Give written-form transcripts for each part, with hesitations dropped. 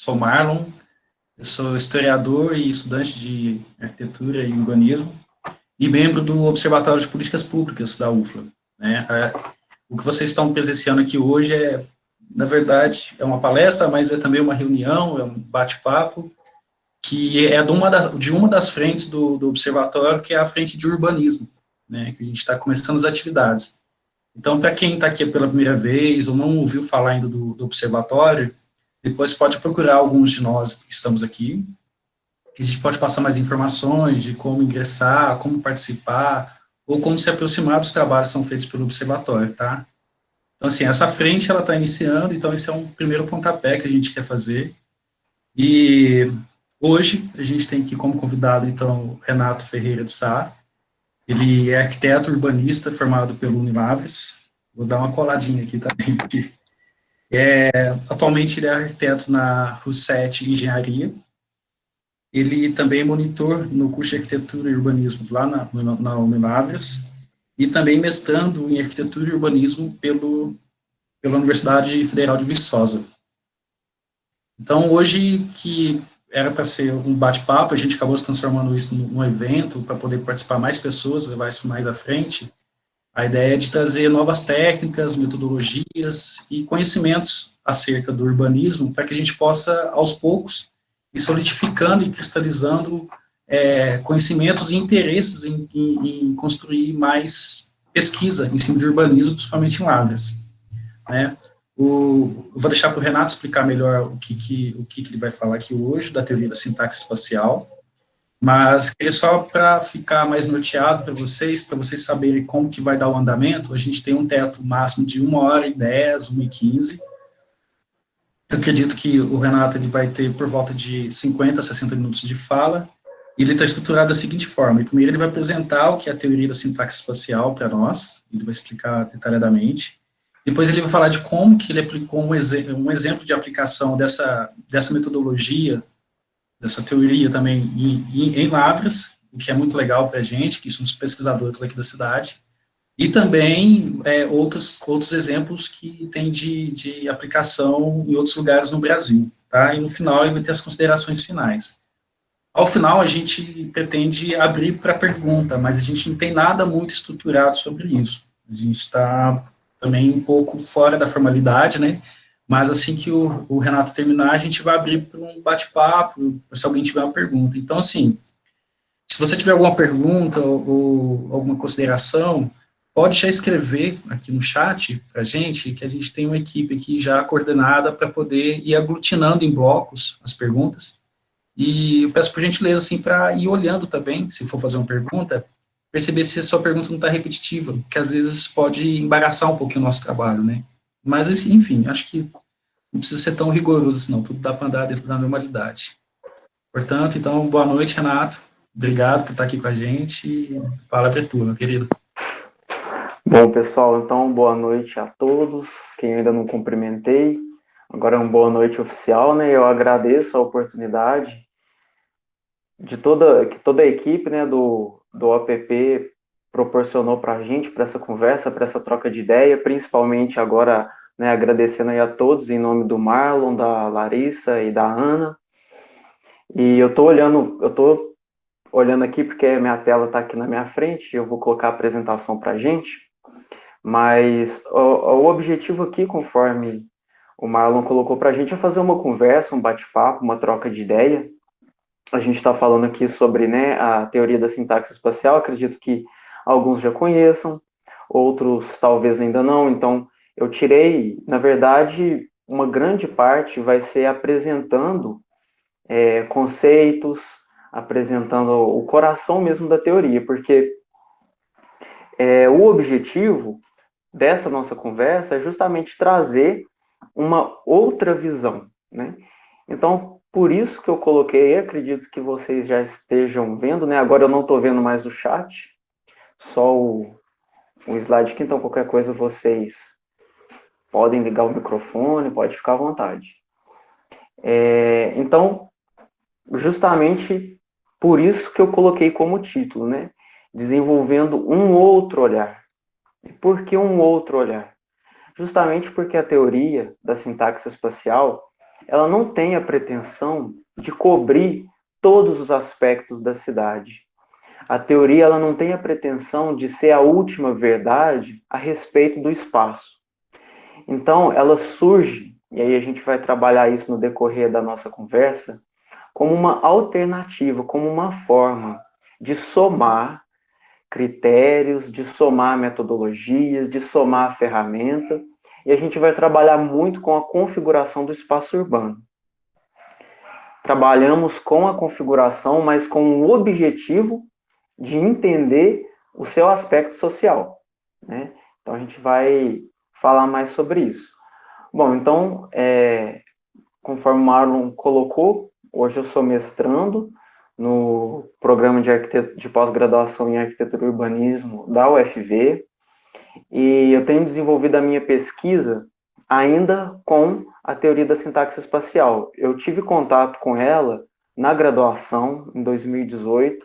sou Marlon, eu sou historiador e estudante de arquitetura e urbanismo e membro do Observatório de Políticas Públicas da UFLA, né? O que vocês estão presenciando aqui hoje na verdade, é uma palestra, mas é também uma reunião, é um bate-papo, que é de uma das frentes do observatório, que é a frente de urbanismo, né, que a gente está começando as atividades. Então, para quem está aqui pela primeira vez, ou não ouviu falar ainda do observatório, depois pode procurar alguns de nós que estamos aqui, que a gente pode passar mais informações de como ingressar, como participar, ou como se aproximar dos trabalhos que são feitos pelo observatório, tá? Então, assim, essa frente, ela está iniciando, então esse é um primeiro pontapé que a gente quer fazer. E hoje a gente tem aqui como convidado, então, o Renato Ferreira de Sá. Ele é arquiteto urbanista formado pelo Unilavres. Vou dar uma coladinha aqui também, porque atualmente ele é arquiteto na RUSET Engenharia. Ele também é monitor no curso de arquitetura e urbanismo lá na Unilavres, e também mestrando em arquitetura e urbanismo pela Universidade Federal de Viçosa. Então, hoje, que era para ser um bate-papo, a gente acabou se transformando isso num evento, para poder participar mais pessoas, levar isso mais à frente. A ideia é de trazer novas técnicas, metodologias e conhecimentos acerca do urbanismo, para que a gente possa, aos poucos, ir solidificando e cristalizando conhecimentos e interesses em construir mais pesquisa em cima de urbanismo, principalmente em Lavras, né? Eu vou deixar para o Renato explicar melhor o que ele vai falar aqui hoje, da teoria da sintaxe espacial, mas queria só para ficar mais norteado para vocês saberem como que vai dar o andamento, a gente tem um teto máximo de 1h10, 1h15. Eu acredito que o Renato ele vai ter por volta de 50 a 60 minutos de fala, e ele está estruturado da seguinte forma: primeiro ele vai apresentar o que é a teoria da sintaxe espacial para nós, ele vai explicar detalhadamente. Depois ele vai falar de como que ele aplicou um exemplo de aplicação dessa metodologia, dessa teoria também em Lavras, o que é muito legal para a gente, que somos pesquisadores aqui da cidade, e também outros exemplos que tem de aplicação em outros lugares no Brasil, tá? E no final ele vai ter as considerações finais. Ao final a gente pretende abrir para pergunta, mas a gente não tem nada muito estruturado sobre isso. A gente está também um pouco fora da formalidade, né? Mas assim que o Renato terminar, a gente vai abrir para um bate-papo, se alguém tiver uma pergunta. Então, assim, se você tiver alguma pergunta ou alguma consideração, pode já escrever aqui no chat para a gente, que a gente tem uma equipe aqui já coordenada para poder ir aglutinando em blocos as perguntas. E eu peço por gentileza, assim, para ir olhando também, se for fazer uma pergunta, perceber se a sua pergunta não está repetitiva, porque às vezes pode embaraçar um pouquinho o nosso trabalho, né? Mas, assim, enfim, acho que não precisa ser tão rigoroso, senão tudo dá para andar dentro da normalidade. Portanto, então, boa noite, Renato. Obrigado por estar aqui com a gente. E a palavra é tua, meu querido. Bom, pessoal, então, boa noite a todos. Quem ainda não cumprimentei, agora é uma boa noite oficial, né? Eu agradeço a oportunidade que toda a equipe, né, do OPP proporcionou para a gente, para essa conversa, para essa troca de ideia, principalmente agora, né, agradecendo aí a todos em nome do Marlon, da Larissa e da Ana. E eu tô olhando aqui porque a minha tela está aqui na minha frente, eu vou colocar a apresentação para a gente, mas o objetivo aqui, conforme o Marlon colocou para a gente, é fazer uma conversa, um bate-papo, uma troca de ideia. A gente está falando aqui sobre, né, a teoria da sintaxe espacial, acredito que alguns já conheçam, outros talvez ainda não, então eu tirei, na verdade, uma grande parte vai ser apresentando conceitos, apresentando o coração mesmo da teoria, porque o objetivo dessa nossa conversa é justamente trazer uma outra visão, né? Então, por isso que eu coloquei, acredito que vocês já estejam vendo, né? Agora eu não estou vendo mais o chat, só o slide aqui, então qualquer coisa vocês podem ligar o microfone, pode ficar à vontade. Então, justamente por isso que eu coloquei como título, né? Desenvolvendo um outro olhar. Por que um outro olhar? Justamente porque a teoria da sintaxe espacial, ela não tem a pretensão de cobrir todos os aspectos da cidade. A teoria ela não tem a pretensão de ser a última verdade a respeito do espaço. Então, ela surge, e aí a gente vai trabalhar isso no decorrer da nossa conversa, como uma alternativa, como uma forma de somar critérios, de somar metodologias, de somar ferramenta, e a gente vai trabalhar muito com a configuração do espaço urbano. Trabalhamos com a configuração, mas com o objetivo de entender o seu aspecto social, né? Então a gente vai falar mais sobre isso. Bom, então, conforme o Marlon colocou, hoje eu sou mestrando no programa de pós-graduação em Arquitetura e Urbanismo da UFV, e eu tenho desenvolvido a minha pesquisa ainda com a teoria da sintaxe espacial. Eu tive contato com ela na graduação, em 2018,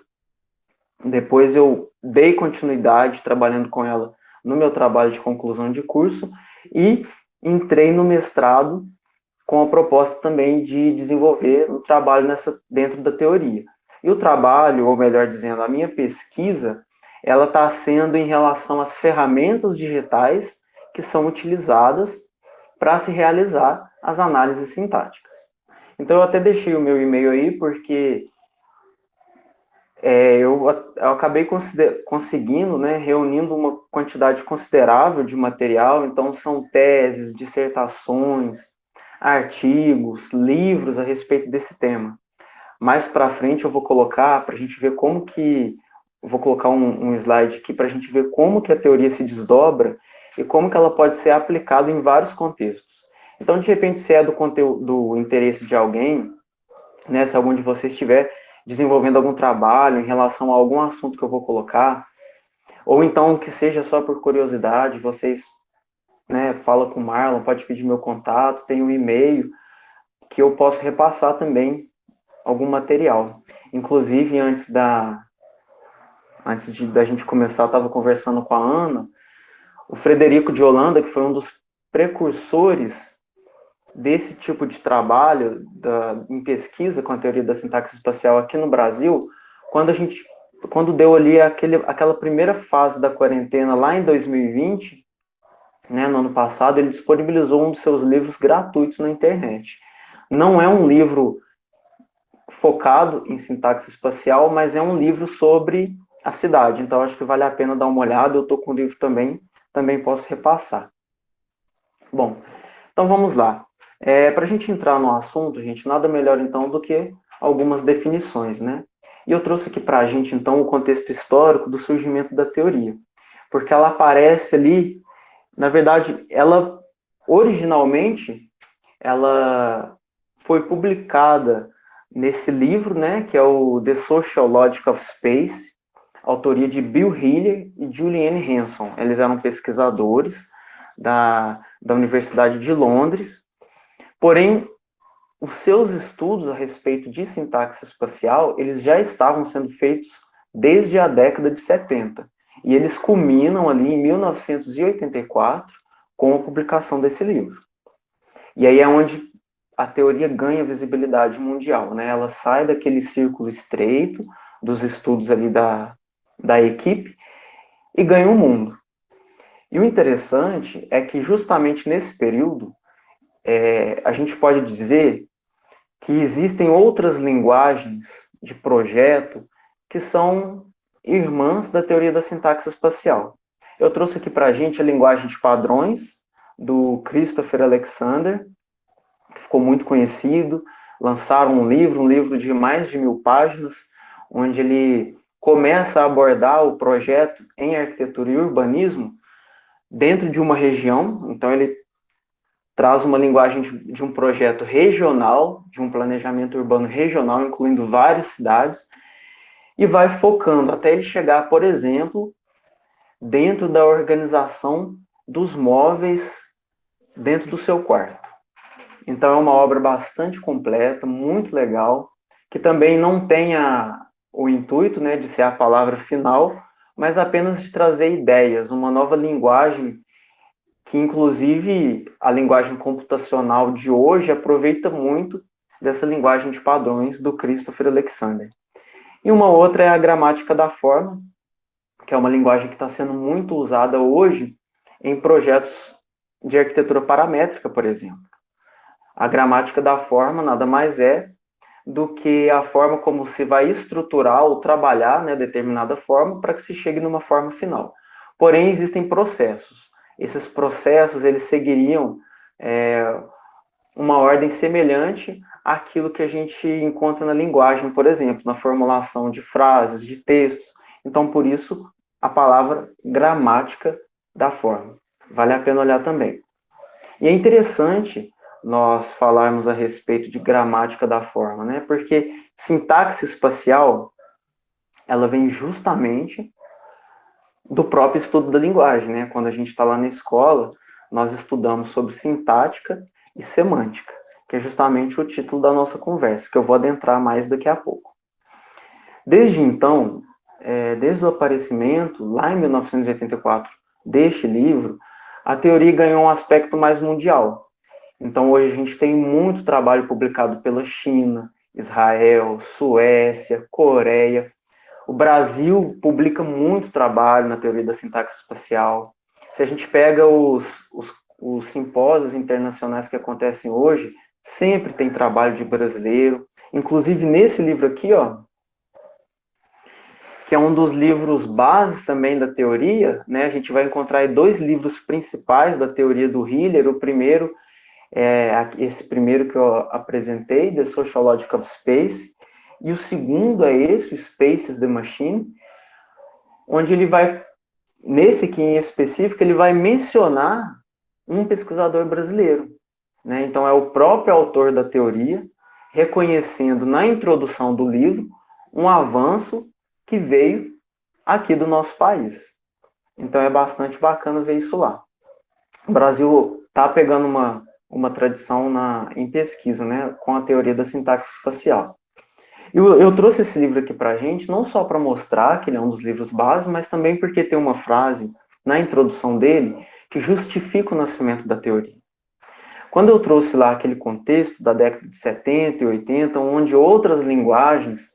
depois eu dei continuidade trabalhando com ela no meu trabalho de conclusão de curso e entrei no mestrado com a proposta também de desenvolver o trabalho dentro da teoria. E o trabalho, ou melhor dizendo, a minha pesquisa, ela está sendo em relação às ferramentas digitais que são utilizadas para se realizar as análises sintáticas. Então eu até deixei o meu e-mail aí, porque eu acabei conseguindo, né, reunindo uma quantidade considerável de material. Então são teses, dissertações, artigos, livros a respeito desse tema. Mais para frente eu vou colocar para a gente ver como que... Vou colocar um slide aqui para a gente ver como que a teoria se desdobra e como que ela pode ser aplicada em vários contextos. Então, de repente, se é do interesse de alguém, né, se algum de vocês estiver desenvolvendo algum trabalho em relação a algum assunto que eu vou colocar, ou então que seja só por curiosidade, vocês, né, fala com o Marlon, pode pedir meu contato, tem um e-mail que eu posso repassar também algum material. Inclusive, antes da gente começar, eu estava conversando com a Ana, o Frederico de Holanda, que foi um dos precursores desse tipo de trabalho em pesquisa com a teoria da sintaxe espacial aqui no Brasil, quando deu ali aquela primeira fase da quarentena lá em 2020, né, no ano passado, ele disponibilizou um dos seus livros gratuitos na internet. Não é um livro focado em sintaxe espacial, mas é um livro sobre a cidade. Então, acho que vale a pena dar uma olhada. Eu estou com o livro também posso repassar. Bom, então vamos lá. Para a gente entrar no assunto, gente, nada melhor então do que algumas definições, né? E eu trouxe aqui para a gente, então, o contexto histórico do surgimento da teoria. Porque ela aparece ali, na verdade, originalmente, ela foi publicada nesse livro, né, que é o The Social Logic of Space, autoria de Bill Hiller e Julianne Hanson. Eles eram pesquisadores da Universidade de Londres, porém, os seus estudos a respeito de sintaxe espacial, eles já estavam sendo feitos desde a década de 70, e eles culminam ali em 1984 com a publicação desse livro. E aí é onde a teoria ganha visibilidade mundial, né? Ela sai daquele círculo estreito dos estudos ali da equipe e ganha o mundo. E o interessante é que justamente nesse período, a gente pode dizer que existem outras linguagens de projeto que são irmãs da teoria da sintaxe espacial. Eu trouxe aqui para a gente a linguagem de padrões do Christopher Alexander, que ficou muito conhecido. Lançaram um livro de mais de 1000 páginas, onde ele começa a abordar o projeto em arquitetura e urbanismo dentro de uma região. Então ele traz uma linguagem de um projeto regional, de um planejamento urbano regional, incluindo várias cidades, e vai focando até ele chegar, por exemplo, dentro da organização dos móveis dentro do seu quarto. Então é uma obra bastante completa, muito legal, que também não tem o intuito, né, de ser a palavra final, mas apenas de trazer ideias, uma nova linguagem que inclusive a linguagem computacional de hoje aproveita muito dessa linguagem de padrões do Christopher Alexander. E uma outra é a gramática da forma, que é uma linguagem que está sendo muito usada hoje em projetos de arquitetura paramétrica, por exemplo. A gramática da forma nada mais é do que a forma como se vai estruturar ou trabalhar, né, determinada forma para que se chegue numa forma final. Porém, existem processos. Esses processos, eles seguiriam uma ordem semelhante àquilo que a gente encontra na linguagem, por exemplo, na formulação de frases, de textos. Então, por isso, a palavra gramática da forma. Vale a pena olhar também. E é interessante nós falarmos a respeito de gramática da forma, né? Porque sintaxe espacial, ela vem justamente do próprio estudo da linguagem, né? Quando a gente está lá na escola, nós estudamos sobre sintática e semântica, que é justamente o título da nossa conversa, que eu vou adentrar mais daqui a pouco. Desde então, desde o aparecimento, lá em 1984, deste livro, a teoria ganhou um aspecto mais mundial. Então, hoje a gente tem muito trabalho publicado pela China, Israel, Suécia, Coreia. O Brasil publica muito trabalho na teoria da sintaxe espacial. Se a gente pega os simpósios internacionais que acontecem hoje, sempre tem trabalho de brasileiro. Inclusive, nesse livro aqui, ó, que é um dos livros bases também da teoria, né? A gente vai encontrar aí 2 livros principais da teoria do Hiller. O primeiro esse primeiro que eu apresentei, The Sociological Space, e o segundo é esse, o Spaces the Machine, onde ele vai, nesse aqui em específico, ele vai mencionar um pesquisador brasileiro, né? Então é o próprio autor da teoria, reconhecendo na introdução do livro um avanço que veio aqui do nosso país. Então é bastante bacana ver isso lá. O Brasil está pegando uma tradição em pesquisa, né, com a teoria da sintaxe espacial. Eu trouxe esse livro aqui para a gente, não só para mostrar que ele é um dos livros básicos, mas também porque tem uma frase na introdução dele que justifica o nascimento da teoria. Quando eu trouxe lá aquele contexto da década de 70 e 80, onde outras linguagens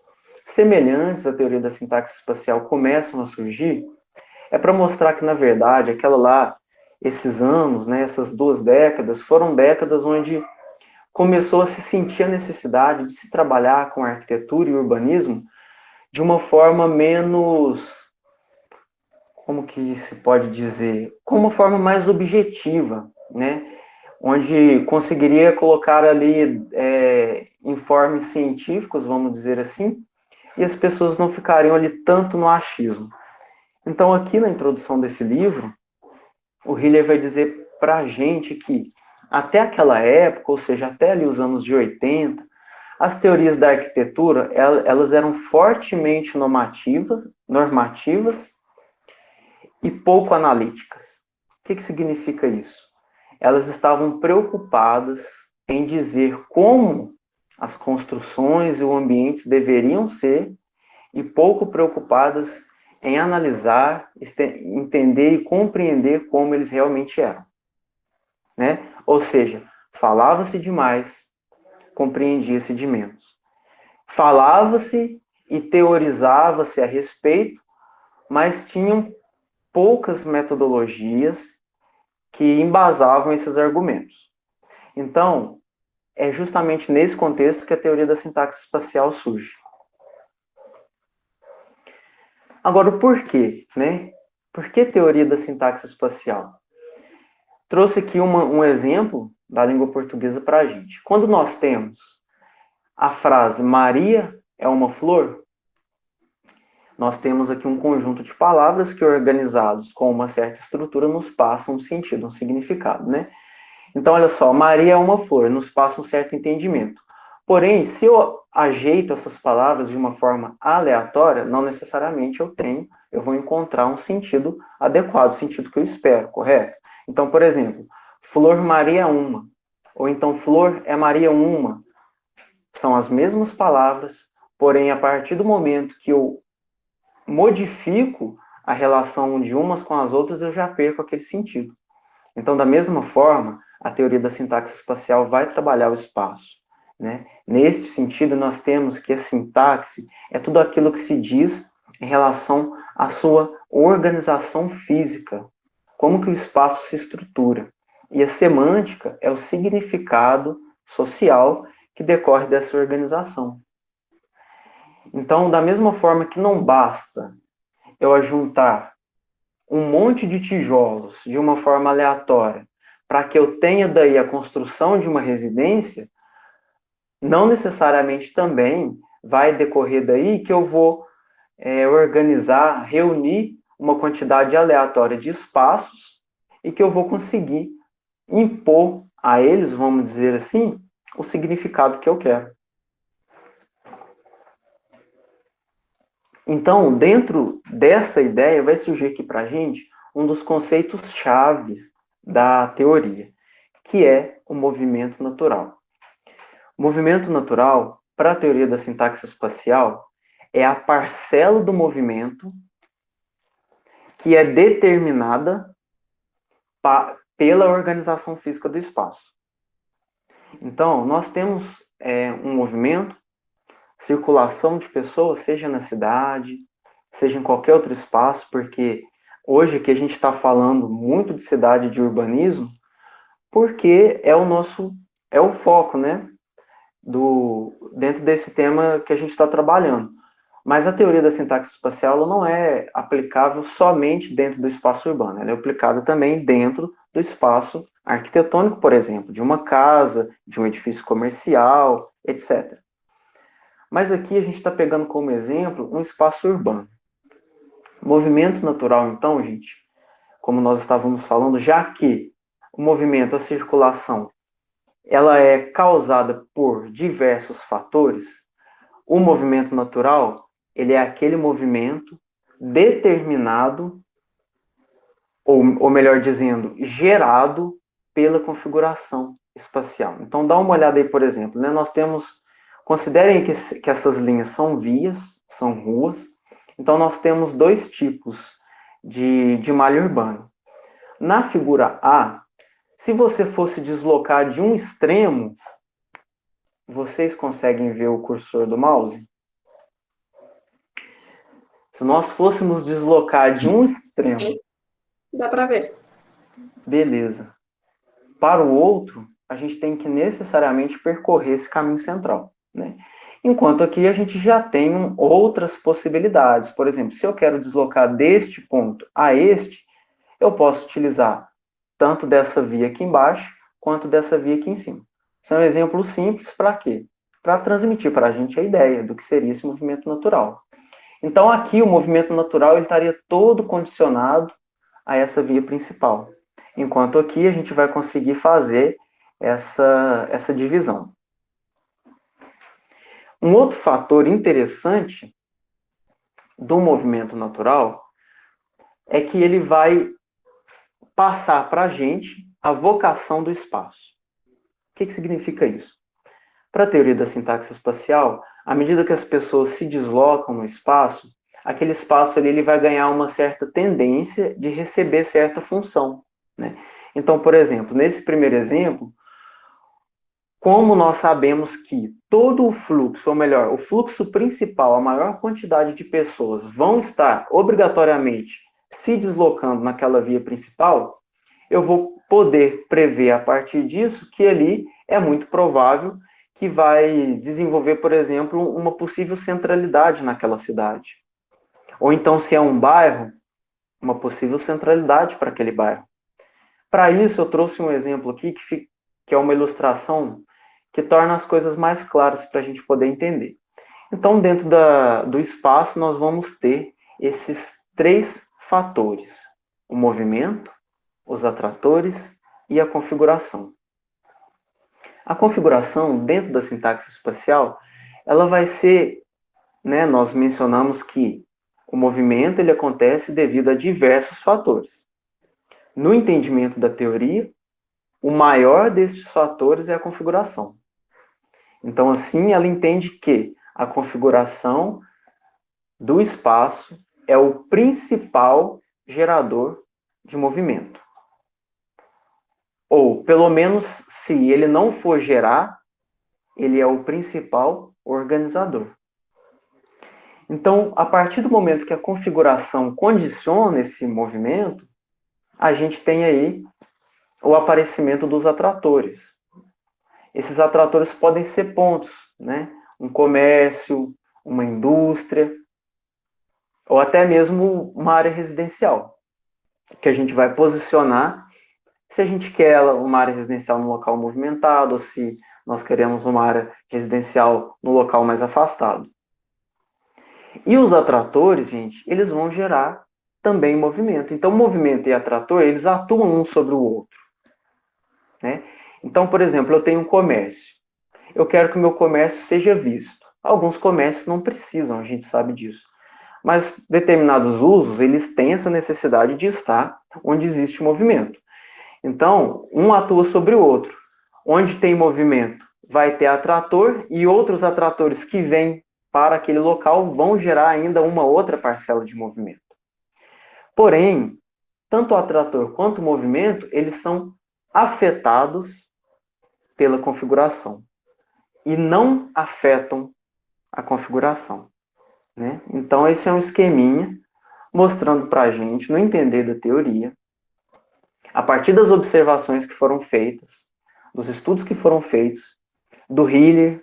semelhantes à teoria da sintaxe espacial começam a surgir, é para mostrar que, na verdade, esses anos, né, essas 2 décadas, foram décadas onde começou a se sentir a necessidade de se trabalhar com arquitetura e urbanismo de uma forma menos, como que se pode dizer, com uma forma mais objetiva, né, onde conseguiria colocar ali informes científicos, vamos dizer assim, e as pessoas não ficariam ali tanto no achismo. Então, aqui na introdução desse livro, o Hiller vai dizer para a gente que até aquela época, ou seja, até ali os anos de 80, as teorias da arquitetura, elas eram fortemente normativas e pouco analíticas. O que significa isso? Elas estavam preocupadas em dizer como as construções e os ambientes deveriam ser e pouco preocupadas em analisar, entender e compreender como eles realmente eram, né? Ou seja, falava-se demais, compreendia-se de menos. Falava-se e teorizava-se a respeito, mas tinham poucas metodologias que embasavam esses argumentos. Então, é justamente nesse contexto que a teoria da sintaxe espacial surge. Agora, o porquê, né? Por que teoria da sintaxe espacial? Trouxe aqui um exemplo da língua portuguesa para a gente. Quando nós temos a frase Maria é uma flor, nós temos aqui um conjunto de palavras que, organizados com uma certa estrutura, nos passam um sentido, um significado, né? Então, olha só, Maria é uma flor, nos passa um certo entendimento. Porém, se eu ajeito essas palavras de uma forma aleatória, não necessariamente eu vou encontrar um sentido adequado, o sentido que eu espero, correto? Então, por exemplo, flor Maria é uma, ou então flor é Maria uma. São as mesmas palavras, porém, a partir do momento que eu modifico a relação de umas com as outras, eu já perco aquele sentido. Então, da mesma forma, a teoria da sintaxe espacial vai trabalhar o espaço, né? Neste sentido, nós temos que a sintaxe é tudo aquilo que se diz em relação à sua organização física, como que o espaço se estrutura. E a semântica é o significado social que decorre dessa organização. Então, da mesma forma que não basta eu ajuntar um monte de tijolos de uma forma aleatória para que eu tenha daí a construção de uma residência, não necessariamente também vai decorrer daí que eu vou organizar, reunir uma quantidade aleatória de espaços e que eu vou conseguir impor a eles, vamos dizer assim, o significado que eu quero. Então, dentro dessa ideia, vai surgir aqui para a gente um dos conceitos-chave da teoria, que é o movimento natural. O movimento natural, para a teoria da sintaxe espacial, é a parcela do movimento que é determinada pela organização física do espaço. Então, nós temos um movimento, circulação de pessoas, seja na cidade, seja em qualquer outro espaço, porque hoje aqui a gente está falando muito de cidade, de urbanismo, porque é o foco, né, dentro desse tema que a gente está trabalhando. Mas a teoria da sintaxe espacial ela não é aplicável somente dentro do espaço urbano, ela é aplicada também dentro do espaço arquitetônico, por exemplo, de uma casa, de um edifício comercial, etc. Mas aqui a gente está pegando como exemplo um espaço urbano. Movimento natural, então, gente, como nós estávamos falando, já que o movimento, a circulação, ela é causada por diversos fatores, o movimento natural, ele é aquele movimento determinado, ou melhor dizendo, gerado pela configuração espacial. Então, dá uma olhada aí, por exemplo, né? Nós temos, considerem que essas linhas são vias, são ruas, então nós temos dois tipos de malha urbana. Na figura A, se você fosse deslocar de um extremo, vocês conseguem ver o cursor do mouse? Se nós fôssemos deslocar de um extremo... Dá para ver. Beleza. Para o outro, a gente tem que necessariamente percorrer esse caminho central, né? Enquanto aqui a gente já tem outras possibilidades. Por exemplo, se eu quero deslocar deste ponto a este, eu posso utilizar tanto dessa via aqui embaixo, quanto dessa via aqui em cima. São exemplos simples para quê? Para transmitir para a gente a ideia do que seria esse movimento natural. Então, aqui o movimento natural ele estaria todo condicionado a essa via principal. Enquanto aqui a gente vai conseguir fazer essa divisão. Um outro fator interessante do movimento natural é que ele vai passar para a gente a vocação do espaço. O que significa isso? Para a teoria da sintaxe espacial, à medida que as pessoas se deslocam no espaço, aquele espaço ali ele vai ganhar uma certa tendência de receber certa função, né? Então, por exemplo, nesse primeiro exemplo, como nós sabemos que todo o fluxo, ou melhor, o fluxo principal, a maior quantidade de pessoas vão estar obrigatoriamente se deslocando naquela via principal, eu vou poder prever a partir disso que ali é muito provável que vai desenvolver, por exemplo, uma possível centralidade naquela cidade. Ou então, se é um bairro, uma possível centralidade para aquele bairro. Para isso, eu trouxe um exemplo aqui que é uma ilustração que torna as coisas mais claras para a gente poder entender. Então, dentro do espaço, nós vamos ter esses três fatores: o movimento, os atratores e a configuração. A configuração, dentro da sintaxe espacial, ela vai ser, né, nós mencionamos que o movimento ele acontece devido a diversos fatores. No entendimento da teoria, o maior desses fatores é a configuração. Então, assim, ela entende que a configuração do espaço é o principal gerador de movimento. Ou, pelo menos, se ele não for gerar, ele é o principal organizador. Então, a partir do momento que a configuração condiciona esse movimento, a gente tem aí o aparecimento dos atratores. Esses atratores podem ser pontos, né? Um comércio, uma indústria, ou até mesmo uma área residencial, que a gente vai posicionar se a gente quer uma área residencial no local movimentado, ou se nós queremos uma área residencial no local mais afastado. E os atratores, gente, eles vão gerar também movimento. Então, movimento e atrator, eles atuam um sobre o outro, né? Então, por exemplo, eu tenho um comércio. Eu quero que o meu comércio seja visto. Alguns comércios não precisam, a gente sabe disso. Mas determinados usos, eles têm essa necessidade de estar onde existe movimento. Então, um atua sobre o outro. Onde tem movimento, vai ter atrator e outros atratores que vêm para aquele local vão gerar ainda uma outra parcela de movimento. Porém, tanto o atrator quanto o movimento, eles são afetados pela configuração e não afetam a configuração, né? Então, esse é um esqueminha mostrando para a gente, no entender da teoria, a partir das observações que foram feitas, dos estudos que foram feitos, do Hiller,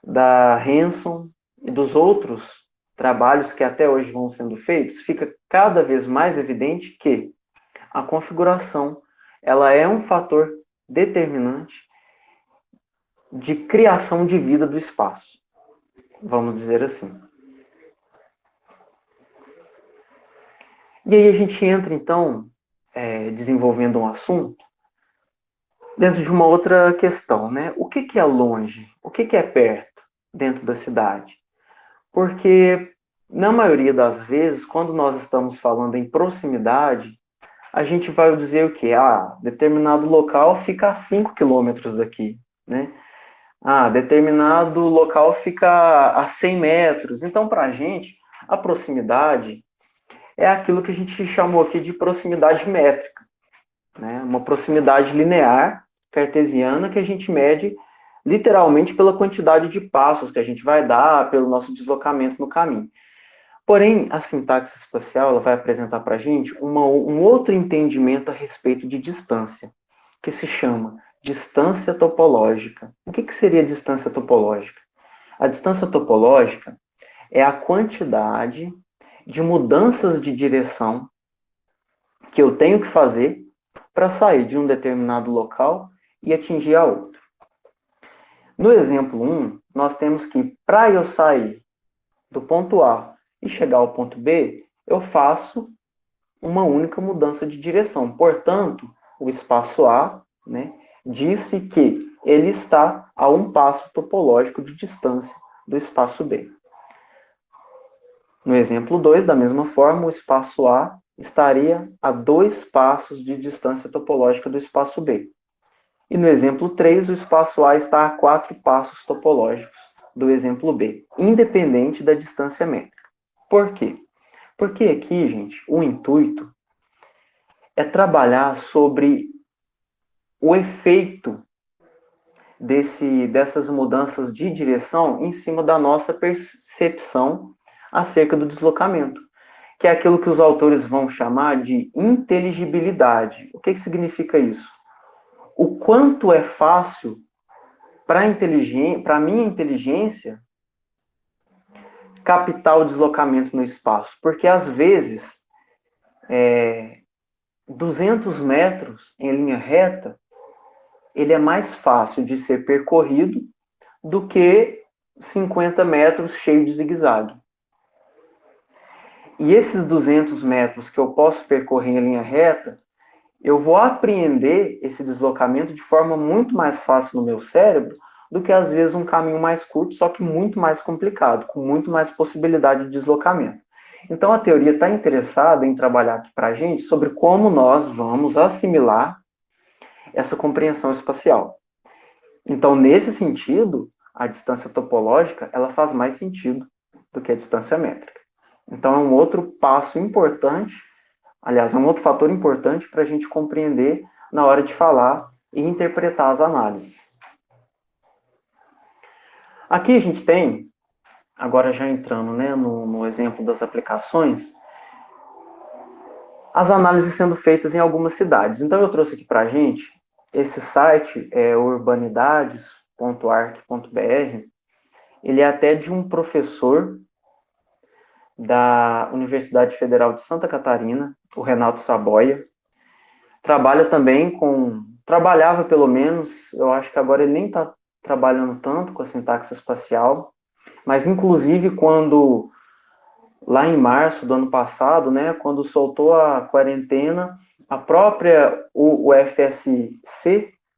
da Hanson e dos outros trabalhos que até hoje vão sendo feitos, fica cada vez mais evidente que a configuração ela é um fator determinante de criação de vida do espaço, vamos dizer assim. E aí a gente entra, então, desenvolvendo um assunto, dentro de uma outra questão, né? O que é longe? O que é perto dentro da cidade? Porque, na maioria das vezes, quando nós estamos falando em proximidade, a gente vai dizer o quê? Determinado local fica a 5 quilômetros daqui, né? Determinado local fica a 100 metros. Então, para a gente, a proximidade é aquilo que a gente chamou aqui de proximidade métrica, né? Uma proximidade linear, cartesiana, que a gente mede literalmente pela quantidade de passos que a gente vai dar, pelo nosso deslocamento no caminho. Porém, a sintaxe espacial ela vai apresentar para a gente um outro entendimento a respeito de distância, que se chama distância topológica. O que seria distância topológica? A distância topológica é a quantidade de mudanças de direção que eu tenho que fazer para sair de um determinado local e atingir a outro. No exemplo 1, nós temos que, para eu sair do ponto A e chegar ao ponto B, eu faço uma única mudança de direção. Portanto, o espaço A, né, disse que ele está a um passo topológico de distância do espaço B. No exemplo 2, da mesma forma, o espaço A estaria a 2 passos de distância topológica do espaço B. E no exemplo 3, o espaço A está a 4 passos topológicos do exemplo B, independente da distância métrica. Por quê? Porque aqui, gente, o intuito é trabalhar sobre o efeito dessas mudanças de direção em cima da nossa percepção acerca do deslocamento, que é aquilo que os autores vão chamar de inteligibilidade. O que significa isso? O quanto é fácil para a minha inteligência captar o deslocamento no espaço, porque às vezes 200 metros em linha reta ele é mais fácil de ser percorrido do que 50 metros cheio de zigue-zague. E esses 200 metros que eu posso percorrer em linha reta, eu vou apreender esse deslocamento de forma muito mais fácil no meu cérebro do que, às vezes, um caminho mais curto, só que muito mais complicado, com muito mais possibilidade de deslocamento. Então, a teoria está interessada em trabalhar aqui para a gente sobre como nós vamos assimilar essa compreensão espacial. Então, nesse sentido, a distância topológica ela faz mais sentido do que a distância métrica. Então, é um outro passo importante, aliás, é um outro fator importante para a gente compreender na hora de falar e interpretar as análises. Aqui a gente tem, agora já entrando, né, no exemplo das aplicações, as análises sendo feitas em algumas cidades. Então eu trouxe aqui para a gente, esse site é urbanidades.arc.br, ele é até de um professor da Universidade Federal de Santa Catarina, o Renato Saboia. Trabalhava pelo menos, eu acho que agora ele nem está trabalhando tanto com a sintaxe espacial, mas inclusive quando, lá em março do ano passado, né, quando soltou a quarentena, a própria UFSC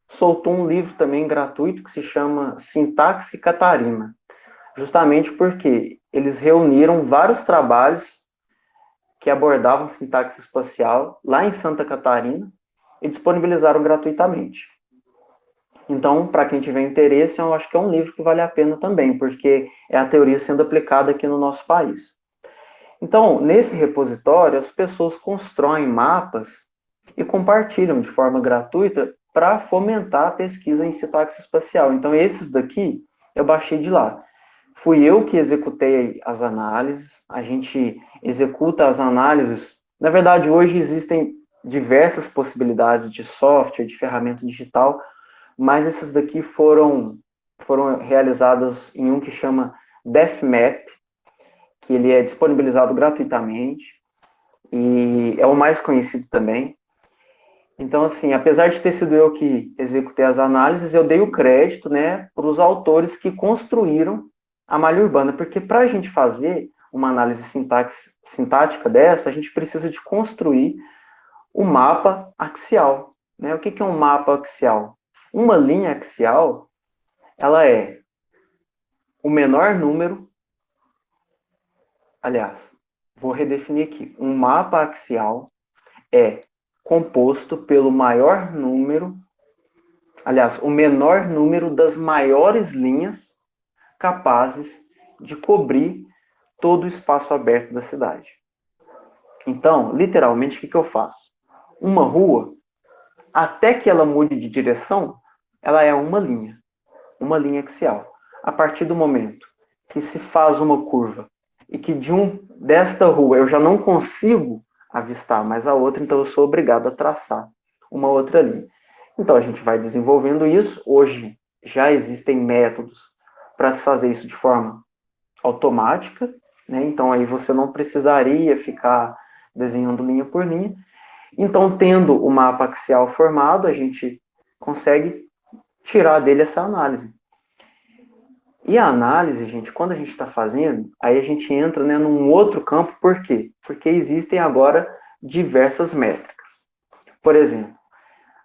soltou um livro também gratuito que se chama Sintaxe Catarina, justamente porque eles reuniram vários trabalhos que abordavam sintaxe espacial lá em Santa Catarina e disponibilizaram gratuitamente. Então, para quem tiver interesse, eu acho que é um livro que vale a pena também, porque é a teoria sendo aplicada aqui no nosso país. Então, nesse repositório, as pessoas constroem mapas e compartilham de forma gratuita para fomentar a pesquisa em sintaxe espacial. Então, esses daqui eu baixei de lá. Fui eu que executei as análises, a gente executa as análises. Na verdade, hoje existem diversas possibilidades de software, de ferramenta digital, mas essas daqui foram realizadas em um que chama DefMap, que ele é disponibilizado gratuitamente, e é o mais conhecido também. Então, assim, apesar de ter sido eu que executei as análises, eu dei o crédito, né, para os autores que construíram a malha urbana, porque para a gente fazer uma análise sintática dessa, a gente precisa de construir o mapa axial, né? O que é um mapa axial? Uma linha axial, ela é o menor número, aliás, vou redefinir aqui, um mapa axial é composto pelo maior número, aliás, o menor número das maiores linhas capazes de cobrir todo o espaço aberto da cidade. Então, literalmente, o que eu faço? Uma rua, até que ela mude de direção, ela é uma linha axial. A partir do momento que se faz uma curva e que desta rua eu já não consigo avistar mais a outra, então eu sou obrigado a traçar uma outra linha. Então a gente vai desenvolvendo isso. Hoje já existem métodos para se fazer isso de forma automática, né? Então aí você não precisaria ficar desenhando linha por linha. Então, tendo o mapa axial formado, a gente consegue tirar dele essa análise. E a análise, gente, quando a gente está fazendo, aí a gente entra, né, num outro campo. Por quê? Porque existem agora diversas métricas. Por exemplo,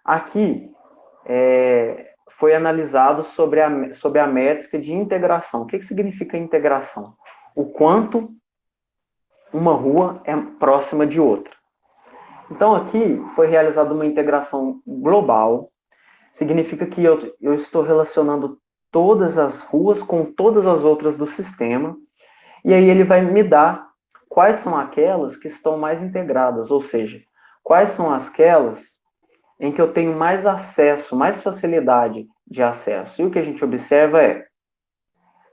aqui foi analisado sobre a métrica de integração. O que significa integração? O quanto uma rua é próxima de outra. Então, aqui foi realizada uma integração global. Significa que eu estou relacionando todas as ruas com todas as outras do sistema, e aí ele vai me dar quais são aquelas que estão mais integradas, ou seja, quais são aquelas em que eu tenho mais acesso, mais facilidade de acesso. E o que a gente observa é,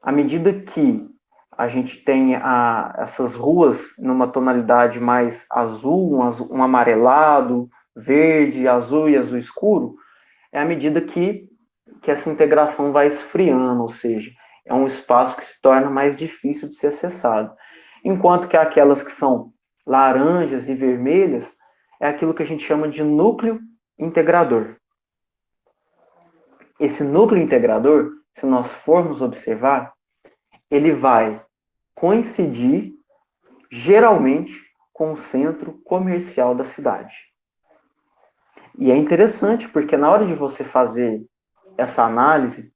à medida que a gente tem essas ruas numa tonalidade mais azul, um amarelado, verde, azul e azul escuro, é à medida que essa integração vai esfriando, ou seja, é um espaço que se torna mais difícil de ser acessado. Enquanto que aquelas que são laranjas e vermelhas, é aquilo que a gente chama de núcleo integrador. Esse núcleo integrador, se nós formos observar, ele vai coincidir, geralmente, com o centro comercial da cidade. E é interessante, porque na hora de você fazer essa análise,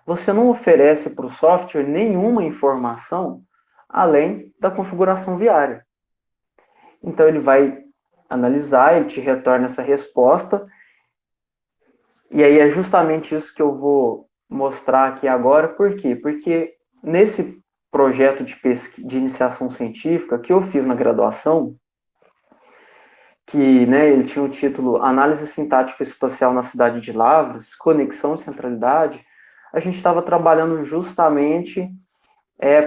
você não oferece para o software nenhuma informação além da configuração viária. Então ele vai analisar, ele te retorna essa resposta, e aí é justamente isso que eu vou mostrar aqui agora. Por quê? Porque nesse projeto de iniciação científica que eu fiz na graduação, que, né, ele tinha o título Análise Sintática Espacial na Cidade de Lavras, Conexão e Centralidade, a gente estava trabalhando justamente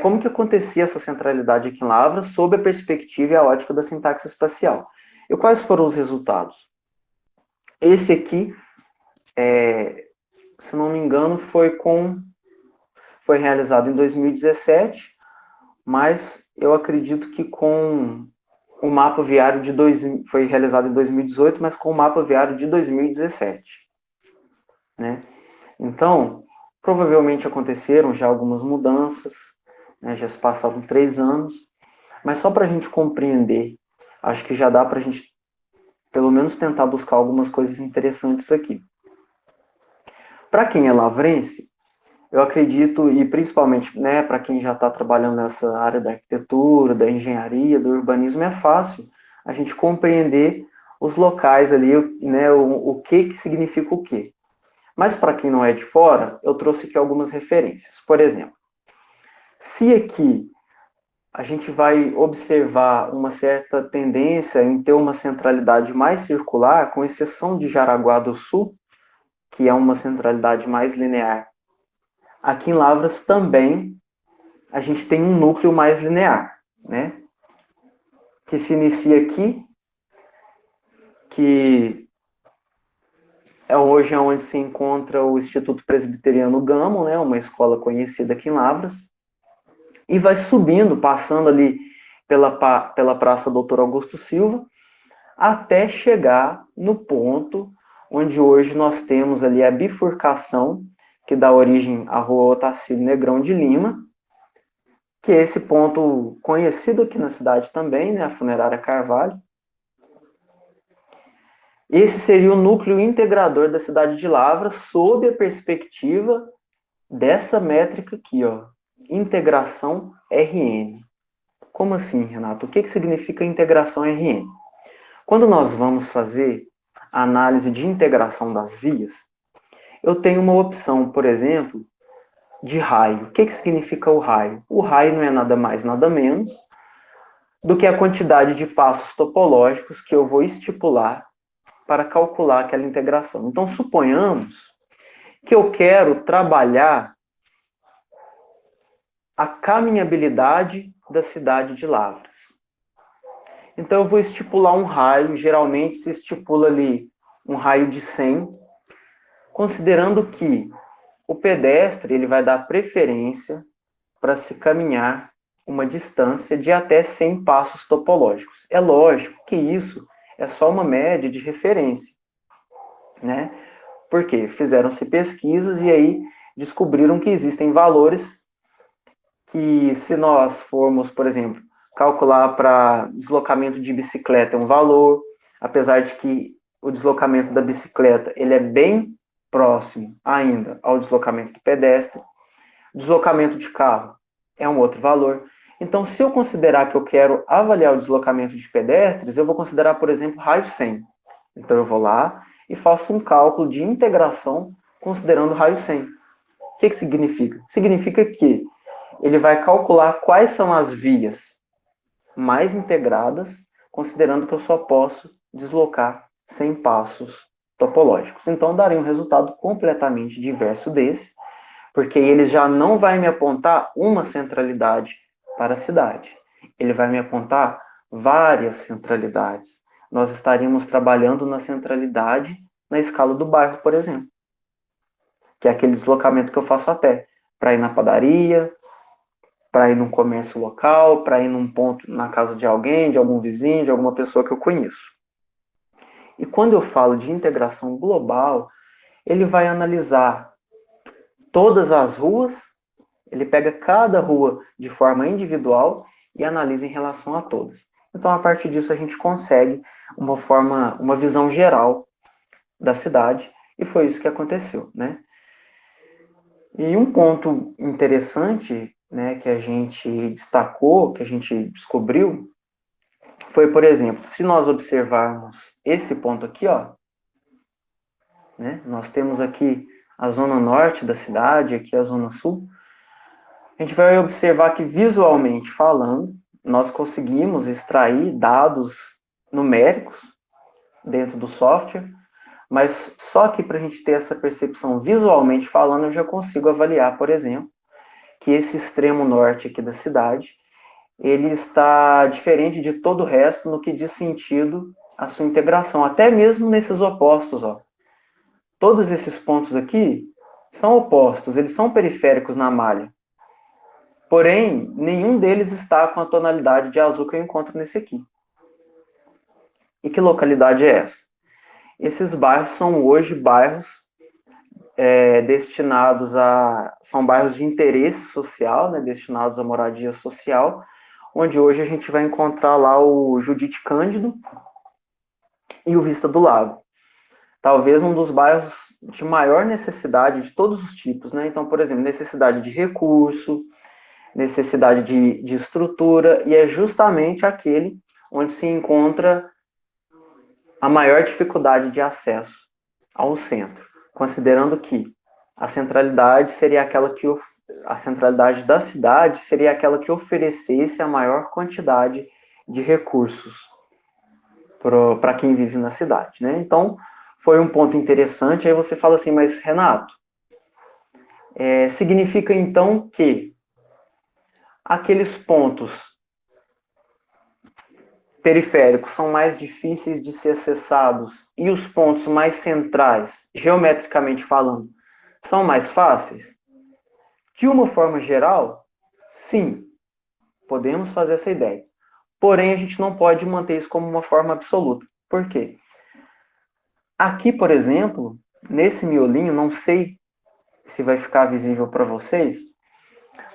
como que acontecia essa centralidade aqui em Lavras sob a perspectiva e a ótica da sintaxe espacial. E quais foram os resultados? Esse aqui, se não me engano, foi realizado em 2017, mas eu acredito que com o mapa viário foi realizado em 2018, mas com o mapa viário de 2017. Né? Então, provavelmente aconteceram já algumas mudanças, né? Já se passaram 3 anos, mas só para a gente compreender, acho que já dá para a gente, pelo menos, tentar buscar algumas coisas interessantes aqui. Para quem é lavrense, eu acredito, e principalmente, né, para quem já está trabalhando nessa área da arquitetura, da engenharia, do urbanismo, é fácil a gente compreender os locais ali, né, o que significa o quê. Mas para quem não é de fora, eu trouxe aqui algumas referências. Por exemplo, se aqui a gente vai observar uma certa tendência em ter uma centralidade mais circular, com exceção de Jaraguá do Sul, que é uma centralidade mais linear, aqui em Lavras também a gente tem um núcleo mais linear, né? Que se inicia aqui, que é hoje onde se encontra o Instituto Presbiteriano Gamo, né? Uma escola conhecida aqui em Lavras, e vai subindo, passando ali pela Praça Doutor Augusto Silva, até chegar no ponto onde hoje nós temos ali a bifurcação que dá origem à Rua Otacílio Negrão de Lima, que é esse ponto conhecido aqui na cidade também, né, a Funerária Carvalho. Esse seria o núcleo integrador da cidade de Lavras, sob a perspectiva dessa métrica aqui, ó, integração RN. Como assim, Renato? O que significa integração RN? Quando nós vamos fazer a análise de integração das vias, eu tenho uma opção, por exemplo, de raio. O que significa o raio? O raio não é nada mais, nada menos do que a quantidade de passos topológicos que eu vou estipular para calcular aquela integração. Então, suponhamos que eu quero trabalhar a caminhabilidade da cidade de Lavras. Então, eu vou estipular um raio, geralmente se estipula ali um raio de 100, considerando que o pedestre ele vai dar preferência para se caminhar uma distância de até 100 passos topológicos. É lógico que isso é só uma média de referência, né? Porque fizeram-se pesquisas e aí descobriram que existem valores que, se nós formos, por exemplo, calcular para deslocamento de bicicleta é um valor, apesar de que o deslocamento da bicicleta ele é bem próximo ainda ao deslocamento do pedestre, o deslocamento de carro é um outro valor. Então, se eu considerar que eu quero avaliar o deslocamento de pedestres, eu vou considerar, por exemplo, raio 100. Então, eu vou lá e faço um cálculo de integração considerando raio 100. O que significa? Significa que ele vai calcular quais são as vias mais integradas, considerando que eu só posso deslocar 100 passos topológicos. Então, daria um resultado completamente diverso desse, porque ele já não vai me apontar uma centralidade para a cidade. Ele vai me apontar várias centralidades. Nós estaríamos trabalhando na centralidade na escala do bairro, por exemplo, que é aquele deslocamento que eu faço a pé, para ir na padaria, para ir num comércio local, para ir num ponto na casa de alguém, de algum vizinho, de alguma pessoa que eu conheço. E quando eu falo de integração global, ele vai analisar todas as ruas, ele pega cada rua de forma individual e analisa em relação a todas. Então, a partir disso, a gente consegue uma visão geral da cidade, e foi isso que aconteceu, né? E um ponto interessante, né, que a gente destacou, que a gente descobriu, foi, por exemplo, se nós observarmos esse ponto aqui, ó, né, nós temos aqui a zona norte da cidade, aqui a zona sul, a gente vai observar que, visualmente falando, nós conseguimos extrair dados numéricos dentro do software, mas só que para a gente ter essa percepção visualmente falando, eu já consigo avaliar, por exemplo, que esse extremo norte aqui da cidade, ele está diferente de todo o resto no que diz sentido à sua integração, até mesmo nesses opostos, ó. Todos esses pontos aqui são opostos, eles são periféricos na malha. Porém, nenhum deles está com a tonalidade de azul que eu encontro nesse aqui. E que localidade é essa? Esses bairros são hoje bairros destinados a... São bairros de interesse social, né, destinados à moradia social, onde hoje a gente vai encontrar lá o Judite Cândido e o Vista do Lago. Talvez um dos bairros de maior necessidade de todos os tipos, né? Então, por exemplo, necessidade de recurso, necessidade de estrutura, e é justamente aquele onde se encontra a maior dificuldade de acesso ao centro, considerando que a centralidade seria aquela que a centralidade da cidade seria aquela que oferecesse a maior quantidade de recursos para quem vive na cidade, né? Então, foi um ponto interessante. Aí você fala assim, mas Renato, significa então que aqueles pontos periféricos são mais difíceis de ser acessados e os pontos mais centrais, geometricamente falando, são mais fáceis? De uma forma geral, sim, podemos fazer essa ideia. Porém, a gente não pode manter isso como uma forma absoluta. Por quê? Aqui, por exemplo, nesse miolinho, não sei se vai ficar visível para vocês,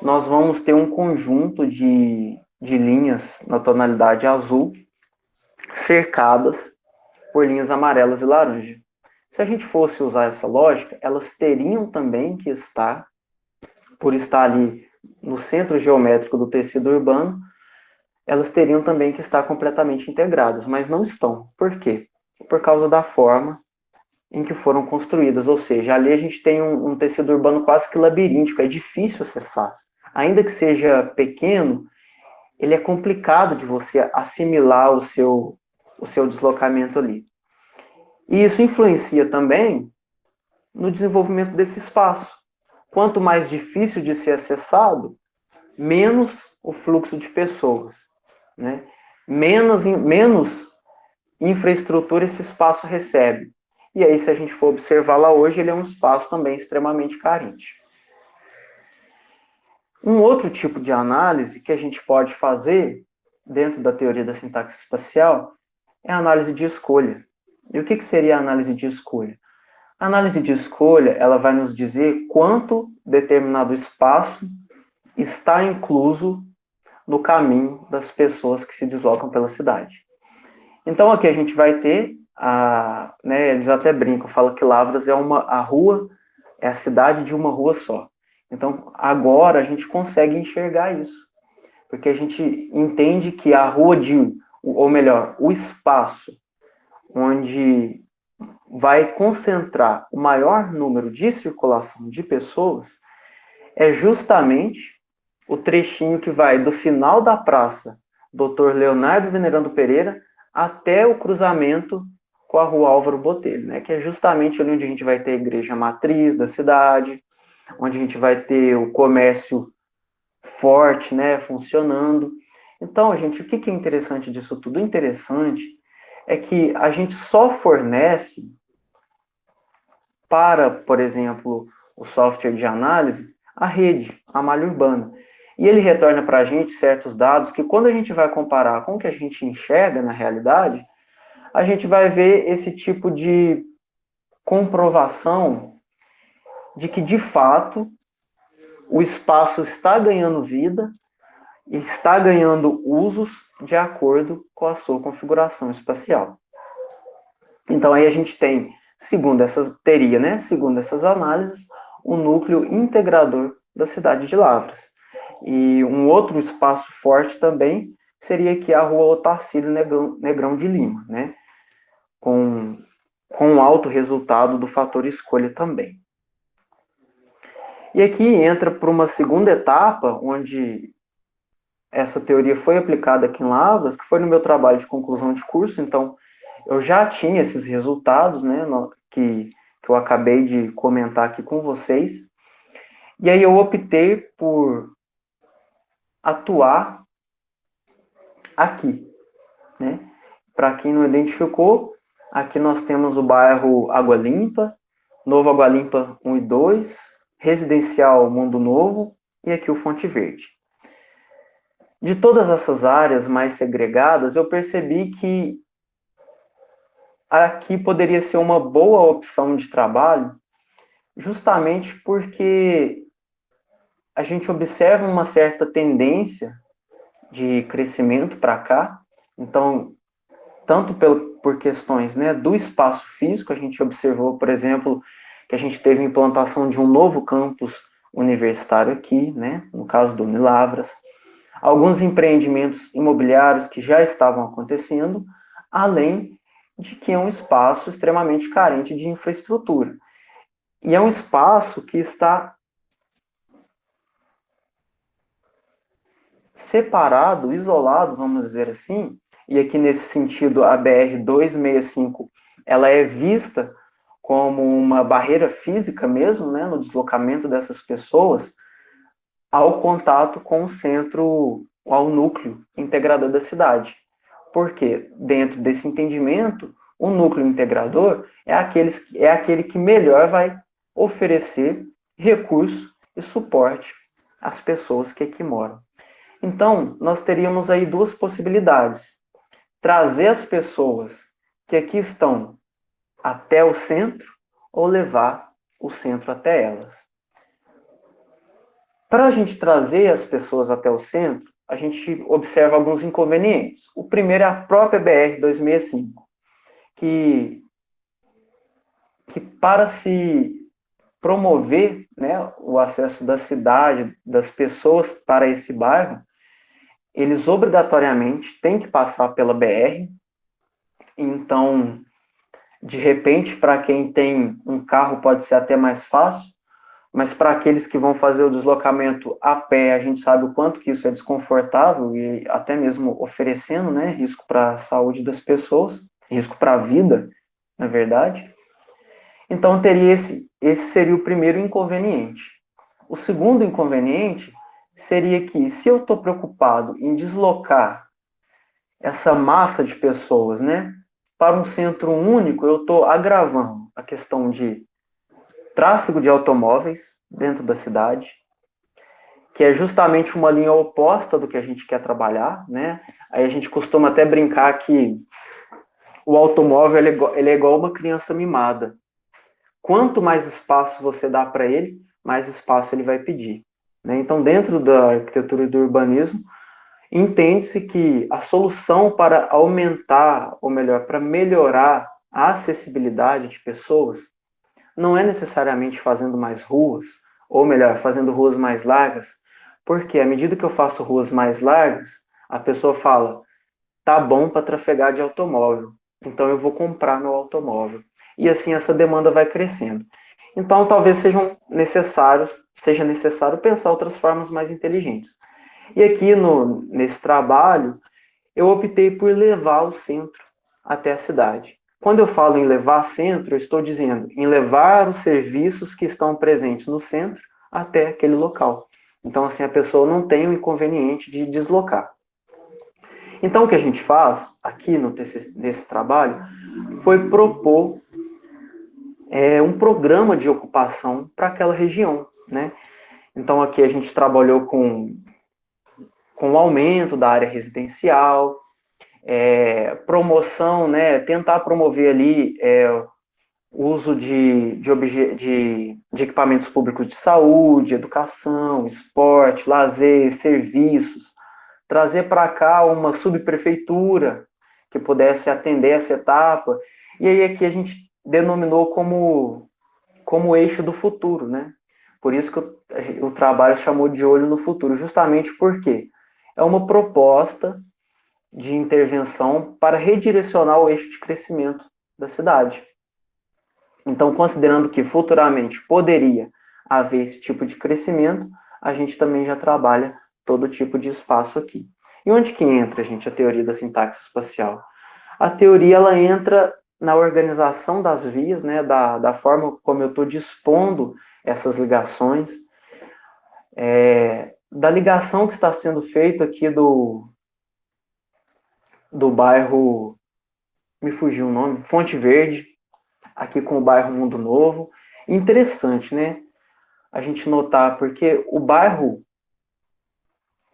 nós vamos ter um conjunto de linhas na tonalidade azul, cercadas por linhas amarelas e laranja. Se a gente fosse usar essa lógica, elas teriam também que estar, por estar ali no centro geométrico do tecido urbano, elas teriam também que estar completamente integradas, mas não estão. Por quê? Por causa da forma em que foram construídas, ou seja, ali a gente tem um tecido urbano quase que labiríntico, é difícil acessar. Ainda que seja pequeno, ele é complicado de você assimilar o seu deslocamento ali. E isso influencia também no desenvolvimento desse espaço. Quanto mais difícil de ser acessado, menos o fluxo de pessoas, né? Menos infraestrutura esse espaço recebe. E aí, se a gente for observar lá hoje, ele é um espaço também extremamente carente. Um outro tipo de análise que a gente pode fazer dentro da teoria da sintaxe espacial é a análise de escolha. E o que seria a análise de escolha? A análise de escolha, ela vai nos dizer quanto determinado espaço está incluso no caminho das pessoas que se deslocam pela cidade. Então, aqui a gente vai ter, eles até brincam, falam que Lavras a rua, é a cidade de uma rua só. Então, agora a gente consegue enxergar isso, porque a gente entende que a rua ou melhor, o espaço onde vai concentrar o maior número de circulação de pessoas é justamente o trechinho que vai do final da praça Dr. Leonardo Venerando Pereira até o cruzamento com a rua Álvaro Botelho, né? Que é justamente ali onde a gente vai ter a igreja matriz da cidade, onde a gente vai ter o comércio forte, né, funcionando. Então, gente, o que é interessante disso tudo? O interessante é que a gente só fornece para, por exemplo, o software de análise, a rede, a malha urbana. E ele retorna para a gente certos dados que, quando a gente vai comparar com o que a gente enxerga na realidade, a gente vai ver esse tipo de comprovação de que, de fato, o espaço está ganhando vida e está ganhando usos de acordo com a sua configuração espacial. Então, aí a gente tem, segundo essas análises, o núcleo integrador da cidade de Lavras. E um outro espaço forte também seria aqui a rua Otacílio Negrão de Lima, né? Com um alto resultado do fator escolha também. E aqui entra para uma segunda etapa, onde essa teoria foi aplicada aqui em Lavras, que foi no meu trabalho de conclusão de curso. Então, eu já tinha esses resultados, né, que eu acabei de comentar aqui com vocês, e aí eu optei por atuar aqui, né? Para quem não identificou, aqui nós temos o bairro Água Limpa, Novo Água Limpa 1 e 2, Residencial Mundo Novo e aqui o Fonte Verde. De todas essas áreas mais segregadas, eu percebi que aqui poderia ser uma boa opção de trabalho, justamente porque a gente observa uma certa tendência de crescimento para cá. Então, tanto por questões, né, do espaço físico, a gente observou, por exemplo, que a gente teve a implantação de um novo campus universitário aqui, né, no caso do Unilavras, alguns empreendimentos imobiliários que já estavam acontecendo, além de que é um espaço extremamente carente de infraestrutura. E é um espaço que está separado, isolado, vamos dizer assim, e aqui nesse sentido a BR-265, ela é vista como uma barreira física mesmo, né, no deslocamento dessas pessoas ao contato com o centro, ao núcleo integrador da cidade. Porque dentro desse entendimento, o núcleo integrador é aquele que melhor vai oferecer recurso e suporte às pessoas que aqui moram. Então, nós teríamos aí duas possibilidades. Trazer as pessoas que aqui estão até o centro ou levar o centro até elas. Para a gente trazer as pessoas até o centro, a gente observa alguns inconvenientes. O primeiro é a própria BR-265, que para se promover, né, o acesso da cidade, das pessoas para esse bairro, eles obrigatoriamente têm que passar pela BR. Então, de repente, para quem tem um carro pode ser até mais fácil, mas para aqueles que vão fazer o deslocamento a pé, a gente sabe o quanto que isso é desconfortável e até mesmo oferecendo, né, risco para a saúde das pessoas, risco para a vida, na verdade. Então, teria esse seria o primeiro inconveniente. O segundo inconveniente seria que, se eu estou preocupado em deslocar essa massa de pessoas, né, para um centro único, eu estou agravando a questão de tráfego de automóveis dentro da cidade, que é justamente uma linha oposta do que a gente quer trabalhar, né? Aí a gente costuma até brincar que o automóvel ele é igual uma criança mimada. Quanto mais espaço você dá para ele, mais espaço ele vai pedir, né? Então, dentro da arquitetura e do urbanismo, entende-se que a solução para aumentar, ou melhor, para melhorar a acessibilidade de pessoas, não é necessariamente fazendo mais ruas, ou melhor, fazendo ruas mais largas, porque à medida que eu faço ruas mais largas, a pessoa fala, tá bom para trafegar de automóvel, então eu vou comprar meu automóvel. E assim essa demanda vai crescendo. Então talvez seja necessário pensar outras formas mais inteligentes. E aqui nesse trabalho, eu optei por levar o centro até a cidade. Quando eu falo em levar centro, eu estou dizendo em levar os serviços que estão presentes no centro até aquele local. Então, assim, a pessoa não tem o inconveniente de deslocar. Então, o que a gente faz aqui nesse trabalho foi propor um programa de ocupação para aquela região, né? Então, aqui a gente trabalhou com o aumento da área residencial, promoção, né, tentar promover ali o uso de equipamentos públicos de saúde, educação, esporte, lazer, serviços, trazer para cá uma subprefeitura que pudesse atender essa etapa, e aí aqui a gente denominou como eixo do futuro, né? Por isso que o trabalho chamou de olho no futuro, justamente porque é uma proposta de intervenção para redirecionar o eixo de crescimento da cidade. Então, considerando que futuramente poderia haver esse tipo de crescimento, a gente também já trabalha todo tipo de espaço aqui. E onde que entra, gente, a teoria da sintaxe espacial? A teoria ela entra na organização das vias, né, da forma como eu estou dispondo essas ligações, da ligação que está sendo feita aqui do bairro, me fugiu o nome, Fonte Verde, aqui com o bairro Mundo Novo. Interessante, né, a gente notar, porque o bairro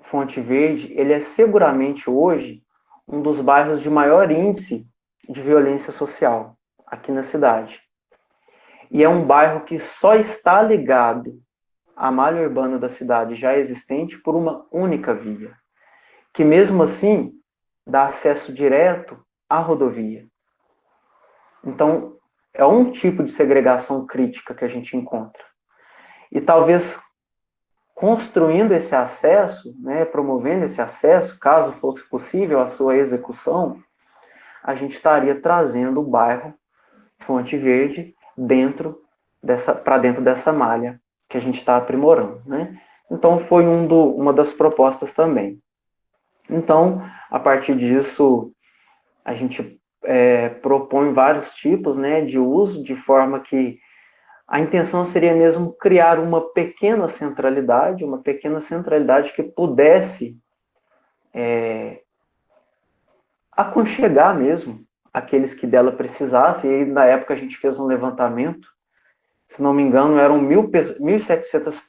Fonte Verde, ele é seguramente hoje um dos bairros de maior índice de violência social aqui na cidade. E é um bairro que só está ligado à malha urbana da cidade já existente por uma única via, que mesmo assim dá acesso direto à rodovia. Então, é um tipo de segregação crítica que a gente encontra. E talvez construindo esse acesso, né, promovendo esse acesso, caso fosse possível a sua execução, a gente estaria trazendo o bairro Fonte Verde para dentro dessa malha que a gente está aprimorando, né? Então foi uma das propostas também. Então, a partir disso, a gente propõe vários tipos, né, de uso, de forma que a intenção seria mesmo criar uma pequena centralidade que pudesse aconchegar mesmo aqueles que dela precisassem. E aí, na época, a gente fez um levantamento, se não me engano, eram 1.700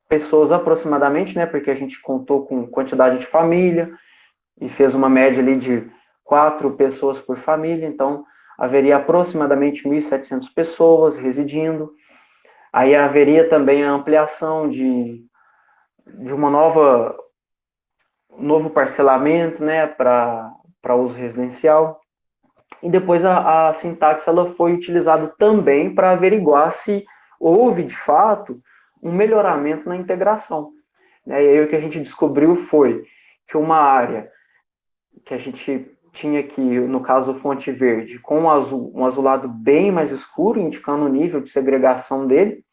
pessoas aproximadamente, né, porque a gente contou com quantidade de família e fez uma média ali de 4 pessoas por família, então haveria aproximadamente 1.700 pessoas residindo. Aí haveria também a ampliação de um novo parcelamento, né, para uso residencial. E depois a sintaxe ela foi utilizada também para averiguar se houve, de fato, um melhoramento na integração. E aí o que a gente descobriu foi que uma área que a gente tinha aqui, no caso Fonte Verde, com um azulado bem mais escuro, indicando o nível de segregação dele,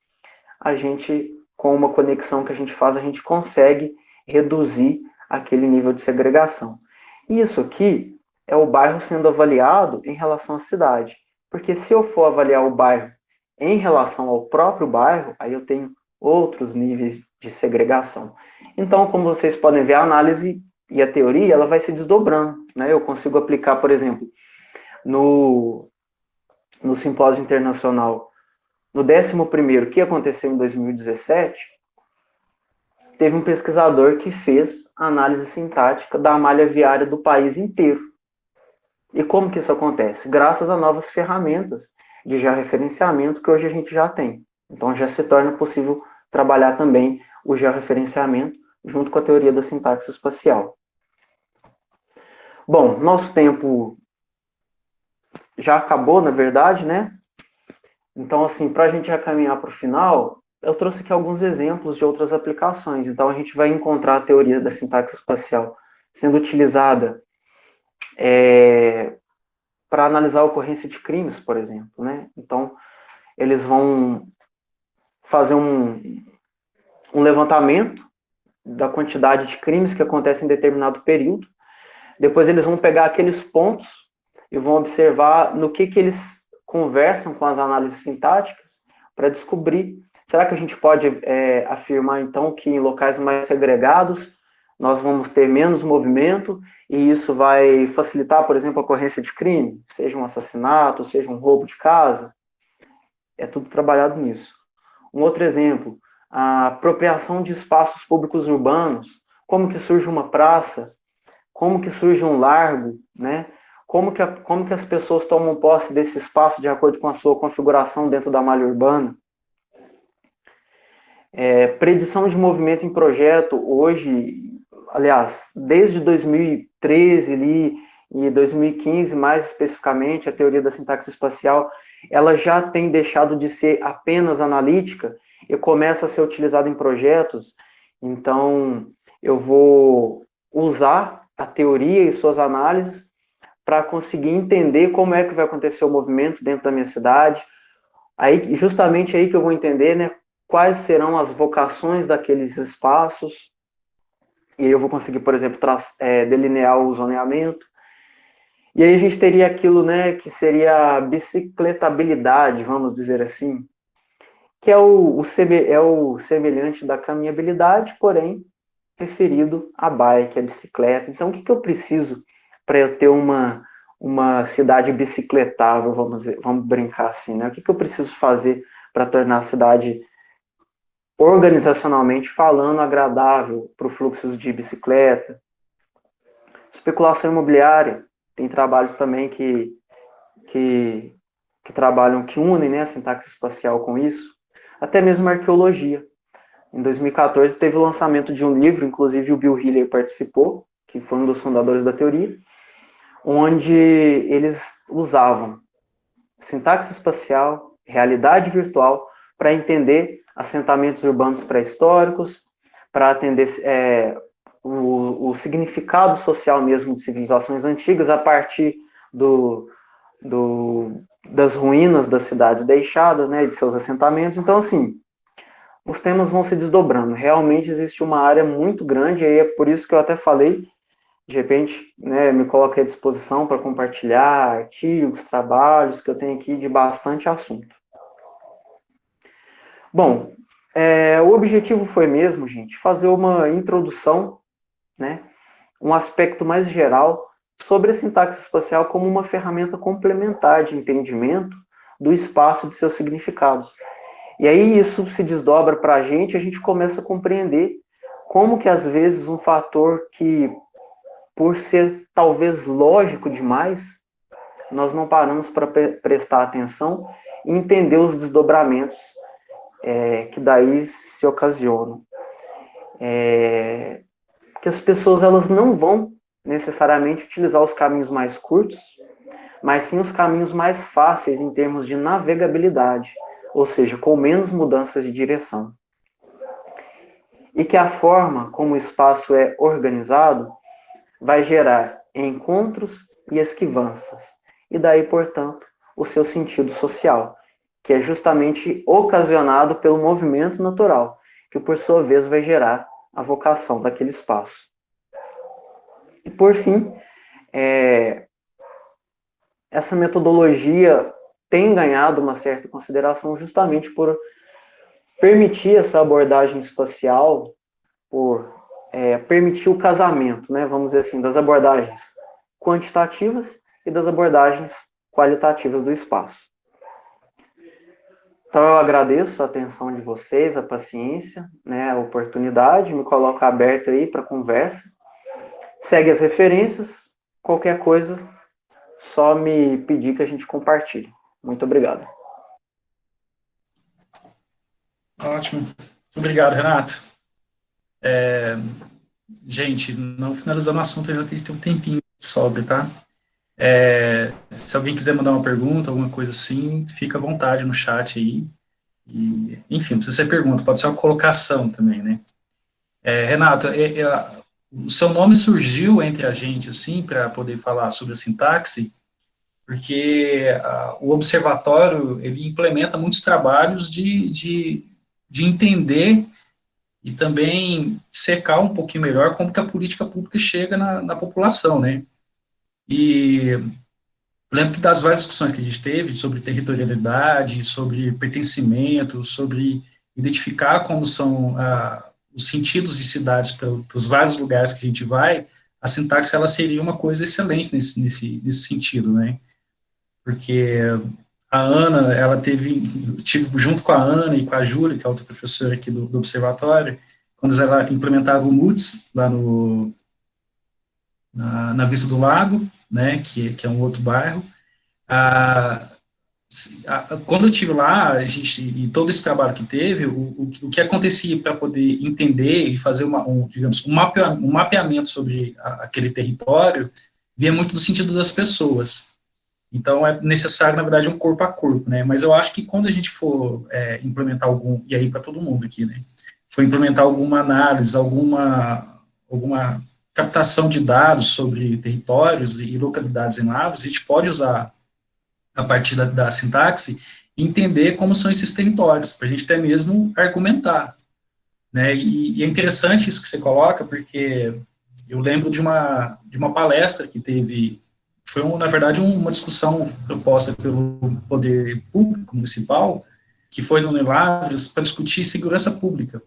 a gente, com uma conexão que a gente faz, a gente consegue reduzir aquele nível de segregação. Isso aqui é o bairro sendo avaliado em relação à cidade. Porque se eu for avaliar o bairro em relação ao próprio bairro, aí eu tenho outros níveis de segregação. Então, como vocês podem ver, a análise e a teoria ela vai se desdobrando, né? Eu consigo aplicar, por exemplo, no simpósio internacional, no 11º, que aconteceu em 2017, teve um pesquisador que fez análise sintática da malha viária do país inteiro. E como que isso acontece? Graças a novas ferramentas de georreferenciamento que hoje a gente já tem. Então já se torna possível trabalhar também o georreferenciamento junto com a teoria da sintaxe espacial. Bom, nosso tempo já acabou, na verdade, né? Então, assim, para a gente já caminhar para o final, eu trouxe aqui alguns exemplos de outras aplicações. Então, a gente vai encontrar a teoria da sintaxe espacial sendo utilizada para analisar a ocorrência de crimes, por exemplo, né? Então, eles vão fazer um levantamento da quantidade de crimes que acontecem em determinado período. Depois eles vão pegar aqueles pontos e vão observar no que eles conversam com as análises sintáticas para descobrir, será que a gente pode afirmar, então, que em locais mais segregados nós vamos ter menos movimento e isso vai facilitar, por exemplo, a ocorrência de crime, seja um assassinato, seja um roubo de casa? É tudo trabalhado nisso. Um outro exemplo, a apropriação de espaços públicos urbanos, como que surge uma praça, como que surge um largo, né? Como que as pessoas tomam posse desse espaço de acordo com a sua configuração dentro da malha urbana. Predição de movimento em projeto, hoje, aliás, desde 2013 ali, e 2015 mais especificamente, a teoria da sintaxe espacial, ela já tem deixado de ser apenas analítica e começa a ser utilizada em projetos. Então, eu vou usar a teoria e suas análises para conseguir entender como é que vai acontecer o movimento dentro da minha cidade. Aí, justamente aí que eu vou entender, né, quais serão as vocações daqueles espaços, e aí eu vou conseguir, por exemplo, delinear o zoneamento. E aí a gente teria aquilo, né, que seria a bicicletabilidade, vamos dizer assim, que é o semelhante da caminhabilidade, porém referido à bike, à bicicleta. Então, o que eu preciso para eu ter uma cidade bicicletável, vamos brincar assim, né? O que eu preciso fazer para tornar a cidade, organizacionalmente falando, agradável para os fluxos de bicicleta? Especulação imobiliária, tem trabalhos também que, que unem, né, a sintaxe espacial com isso. Até mesmo arqueologia. Em 2014 teve o lançamento de um livro, inclusive o Bill Hiller participou, que foi um dos fundadores da teoria, onde eles usavam sintaxe espacial, realidade virtual, para entender assentamentos urbanos pré-históricos, para atender o significado social mesmo de civilizações antigas a partir das ruínas das cidades deixadas, né, de seus assentamentos. Então, assim, os temas vão se desdobrando. Realmente existe uma área muito grande, e é por isso que eu até falei, de repente, né, me coloquei à disposição para compartilhar artigos, trabalhos que eu tenho aqui de bastante assunto. Bom, o objetivo foi mesmo, gente, fazer uma introdução, né, um aspecto mais geral sobre a sintaxe espacial como uma ferramenta complementar de entendimento do espaço e de seus significados. E aí isso se desdobra para a gente começa a compreender como que às vezes um fator que, por ser talvez lógico demais, nós não paramos para prestar atenção e entender os desdobramentos que daí se ocasionam. Que as pessoas elas não vão necessariamente utilizar os caminhos mais curtos, mas sim os caminhos mais fáceis em termos de navegabilidade, ou seja, com menos mudanças de direção. E que a forma como o espaço é organizado vai gerar encontros e esquivanças, e daí, portanto, o seu sentido social, que é justamente ocasionado pelo movimento natural, que por sua vez vai gerar a vocação daquele espaço. E por fim, essa metodologia tem ganhado uma certa consideração justamente por permitir essa abordagem espacial, por permitir o casamento, né, vamos dizer assim, das abordagens quantitativas e das abordagens qualitativas do espaço. Então eu agradeço a atenção de vocês, a paciência, né, a oportunidade, me coloco aberto aí para conversa. Segue as referências, qualquer coisa, só me pedir que a gente compartilhe. Muito obrigado. Ótimo. Muito obrigado, Renato. Gente, não finalizando o assunto, eu acredito que tem um tempinho sobre, tá? Se alguém quiser mandar uma pergunta, alguma coisa assim, fica à vontade no chat aí. E, enfim, não precisa ser pergunta, pode ser uma colocação também, né? Renato, o seu nome surgiu entre a gente, assim, para poder falar sobre a sintaxe, porque o observatório, ele implementa muitos trabalhos de entender e também secar um pouquinho melhor como que a política pública chega na população, né? E lembro que das várias discussões que a gente teve sobre territorialidade, sobre pertencimento, sobre identificar como são os sentidos de cidades para os vários lugares que a gente vai, a sintaxe ela seria uma coisa excelente nesse sentido, né? Porque a Ana, ela tive junto com a Ana e com a Júlia, que é outra professora aqui do observatório, quando ela implementava o MUTS lá na Vista do Lago, né, que é um outro bairro. Quando eu estive lá, e todo esse trabalho que teve, o que acontecia para poder entender e fazer um mapeamento sobre aquele território, via muito do sentido das pessoas. Então, é necessário, na verdade, um corpo a corpo, né? Mas eu acho que quando a gente for implementar e aí para todo mundo aqui, né? For implementar alguma análise, alguma captação de dados sobre territórios e localidades em lavras, a gente pode usar a partir da sintaxe e entender como são esses territórios, para a gente até mesmo argumentar, né? E é interessante isso que você coloca, porque eu lembro de uma palestra que teve foi na verdade, uma discussão proposta pelo poder público municipal, que foi no Unilavras, para discutir segurança pública.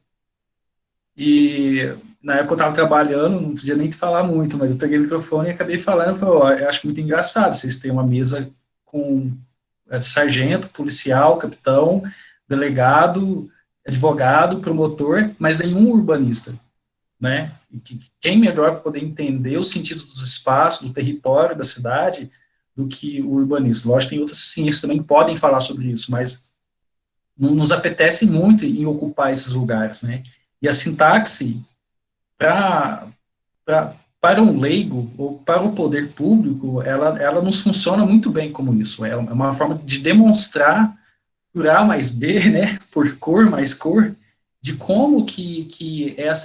E na época eu estava trabalhando, não podia nem te falar muito, mas eu peguei o microfone e acabei falando, falei, ó, eu acho muito engraçado, vocês têm uma mesa com sargento, policial, capitão, delegado, advogado, promotor, mas nenhum urbanista, né? E quem melhor para poder entender os sentidos dos espaços, do território, da cidade, do que o urbanista. Lógico que tem outras ciências também que podem falar sobre isso, mas não nos apetece muito em ocupar esses lugares, né? E a sintaxe, pra, para um leigo ou para o poder público, ela nos funciona muito bem como isso. É uma forma de demonstrar por A mais B, né, por cor mais cor, de como que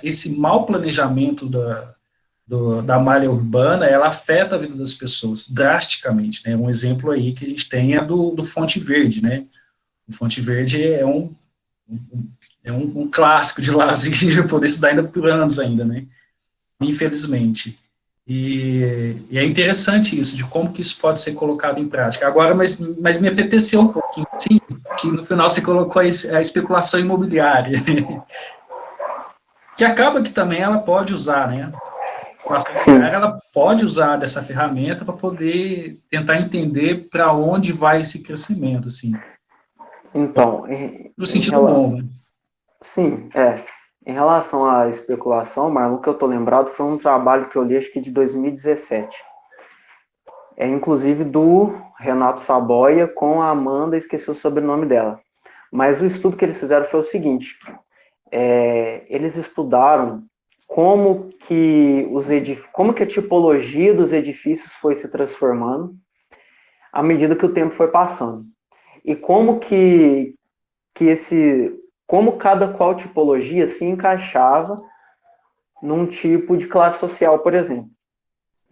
esse mau planejamento da malha urbana, ela afeta a vida das pessoas drasticamente, né? Um exemplo aí que a gente tem é do Fonte Verde, né? O Fonte Verde é um clássico de lá, assim, que a gente vai poder estudar ainda por anos ainda, né? Infelizmente. E é interessante isso, de como que isso pode ser colocado em prática. Agora, mas me apeteceu um pouquinho, sim, que no final você colocou a especulação imobiliária, que acaba que também ela pode usar, né? A especulação Sim. imobiliária, ela pode usar dessa ferramenta para poder tentar entender para onde vai esse crescimento, assim. Então, No sentido bom, né? sim, é. Em relação à especulação, Marlon, o que eu tô lembrado foi um trabalho que eu li, acho que de 2017. É inclusive do Renato Saboia com a Amanda, esqueci o sobrenome dela. Mas o estudo que eles fizeram foi o seguinte: eles estudaram como que a tipologia dos edifícios foi se transformando à medida que o tempo foi passando. E como cada qual tipologia se encaixava num tipo de classe social, por exemplo.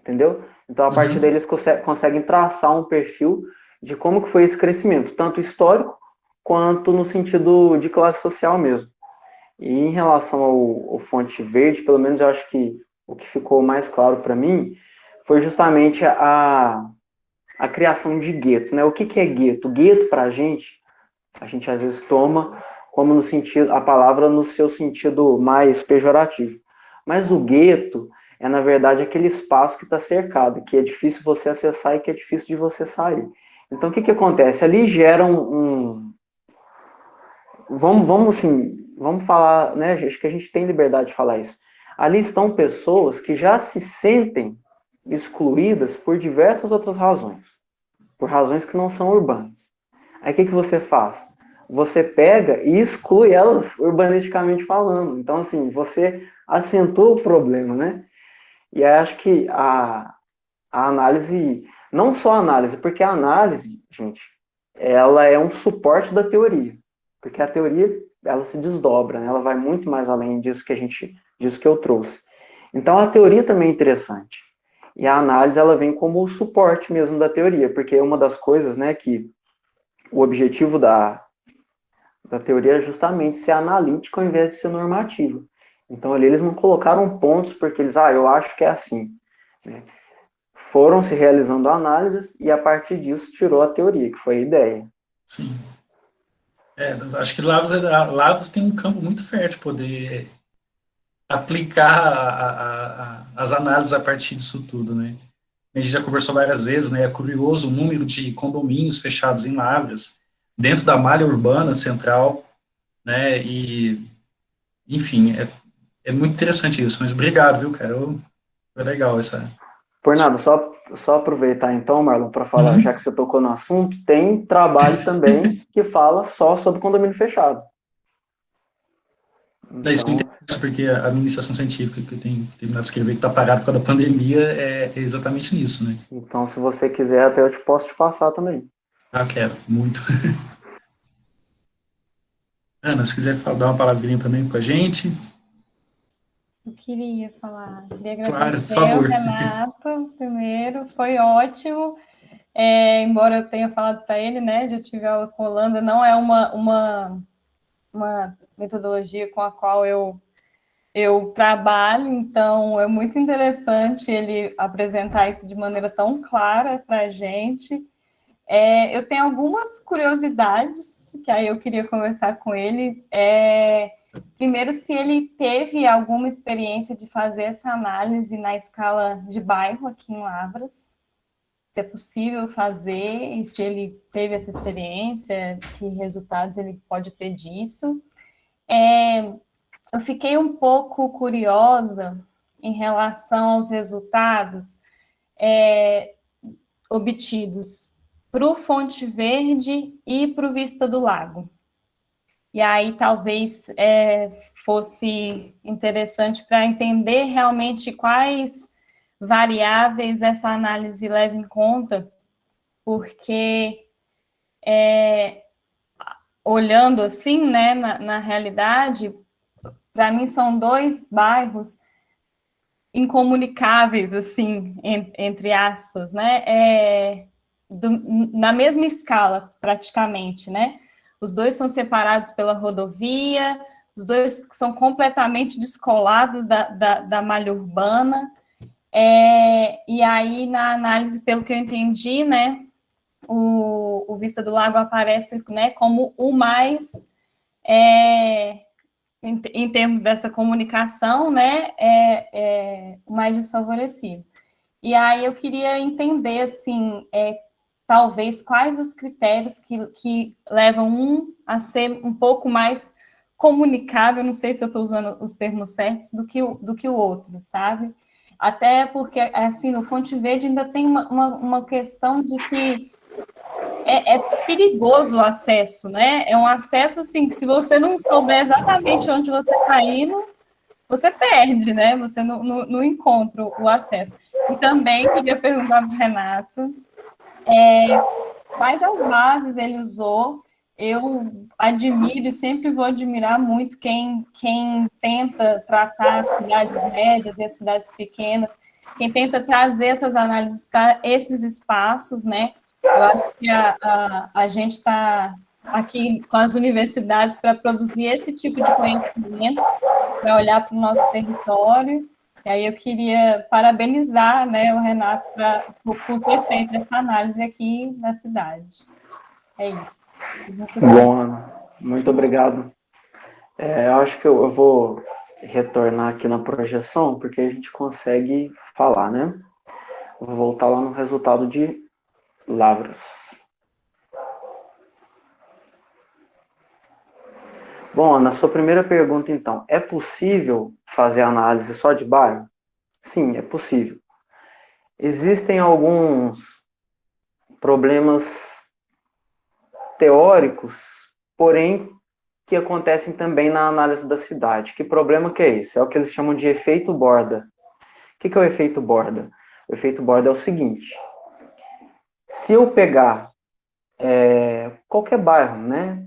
Entendeu? Então, a partir daí, eles conseguem traçar um perfil de como que foi esse crescimento, tanto histórico quanto no sentido de classe social mesmo. E em relação ao Fonte Verde, pelo menos eu acho que o que ficou mais claro para mim foi justamente a criação de gueto, né? O que é gueto? Gueto, para a gente às vezes toma como no sentido, a palavra no seu sentido mais pejorativo. Mas o gueto é, na verdade, aquele espaço que está cercado, que é difícil você acessar e que é difícil de você sair. Então, o que acontece? Ali gera vamos falar, né? Acho que a gente tem liberdade de falar isso. Ali estão pessoas que já se sentem excluídas por diversas outras razões, por razões que não são urbanas. Aí o que você faz? Você pega e exclui elas urbanisticamente falando. Então, assim, você acentua o problema, né? E aí acho que a análise, não só a análise, porque a análise, gente, ela é um suporte da teoria. Porque a teoria, ela se desdobra, né? Ela vai muito mais além disso que eu trouxe. Então, a teoria também é interessante. E a análise, ela vem como o suporte mesmo da teoria, porque uma das coisas, né, que o objetivo da teoria é justamente ser analítico ao invés de ser normativo. Então, ali eles não colocaram pontos porque eu acho que é assim, né? Foram se realizando análises e a partir disso tirou a teoria, que foi a ideia. Sim. Acho que Lavras tem um campo muito fértil poder aplicar as análises a partir disso tudo, né? A gente já conversou várias vezes, né? É curioso o número de condomínios fechados em Lavras, dentro da malha urbana central, né? E, enfim, é muito interessante isso. Mas obrigado, viu, cara? Foi legal essa. Por nada, só aproveitar então, Marlon, para falar, já Uhum. que você tocou no assunto, tem trabalho também que fala só sobre condomínio fechado. É isso que me Então, interessa, porque a administração científica que eu tenho terminado de escrever, que está parado por causa da pandemia, é exatamente nisso, né? então, se você quiser, até eu posso te passar também. Ah, quero, muito. Ana, se quiser dar uma palavrinha também com a gente. Eu queria Claro, por agradecer ao favor. Renato primeiro, foi ótimo. Embora eu tenha falado para ele, né, de eu tive aula com Holanda, não é uma metodologia com a qual eu eu trabalho, então é muito interessante ele apresentar isso de maneira tão clara para a gente. Eu tenho algumas curiosidades que aí eu queria conversar com ele. Primeiro, se ele teve alguma experiência de fazer essa análise na escala de bairro aqui em Lavras, se é possível fazer e se ele teve essa experiência, que resultados ele pode ter disso. Eu fiquei um pouco curiosa em relação aos resultados obtidos para o Fonte Verde e para o Vista do Lago. E aí talvez fosse interessante para entender realmente quais variáveis essa análise leva em conta, porque olhando assim, né, na realidade, para mim são dois bairros incomunicáveis, assim, entre aspas, né, na mesma escala, praticamente, né, os dois são separados pela rodovia, os dois são completamente descolados da malha urbana, e aí na análise, pelo que eu entendi, né, o Vista do Lago aparece, né, como o mais em termos dessa comunicação, né, o mais desfavorecido. E aí eu queria entender, assim, talvez quais os critérios que levam um a ser um pouco mais comunicável, não sei se eu estou usando os termos certos, do que o outro, sabe? Até porque, assim, no Fonte Verde ainda tem uma questão de que é perigoso o acesso, né? É um acesso, assim, que se você não souber exatamente onde você está indo, você perde, né? Você não encontra o acesso. E também queria perguntar para o Renato quais as bases ele usou. Eu admiro e sempre vou admirar muito quem tenta tratar as cidades médias e as cidades pequenas, quem tenta trazer essas análises para esses espaços, né? Eu acho que a gente está aqui com as universidades para produzir esse tipo de conhecimento, para olhar para o nosso território. E aí eu queria parabenizar, né, o Renato por ter feito essa análise aqui na cidade. É isso. Bom, Ana, muito obrigado. Eu acho que eu vou retornar aqui na projeção, porque a gente consegue falar, né? Vou voltar lá no resultado de Lavras. Bom, na sua primeira pergunta, então, é possível fazer análise só de bairro? Sim, é possível. Existem alguns problemas teóricos, porém, que acontecem também na análise da cidade. Que problema que é esse? É o que eles chamam de efeito borda. O que é o efeito borda? O efeito borda é o seguinte: se eu pegar qualquer bairro, né,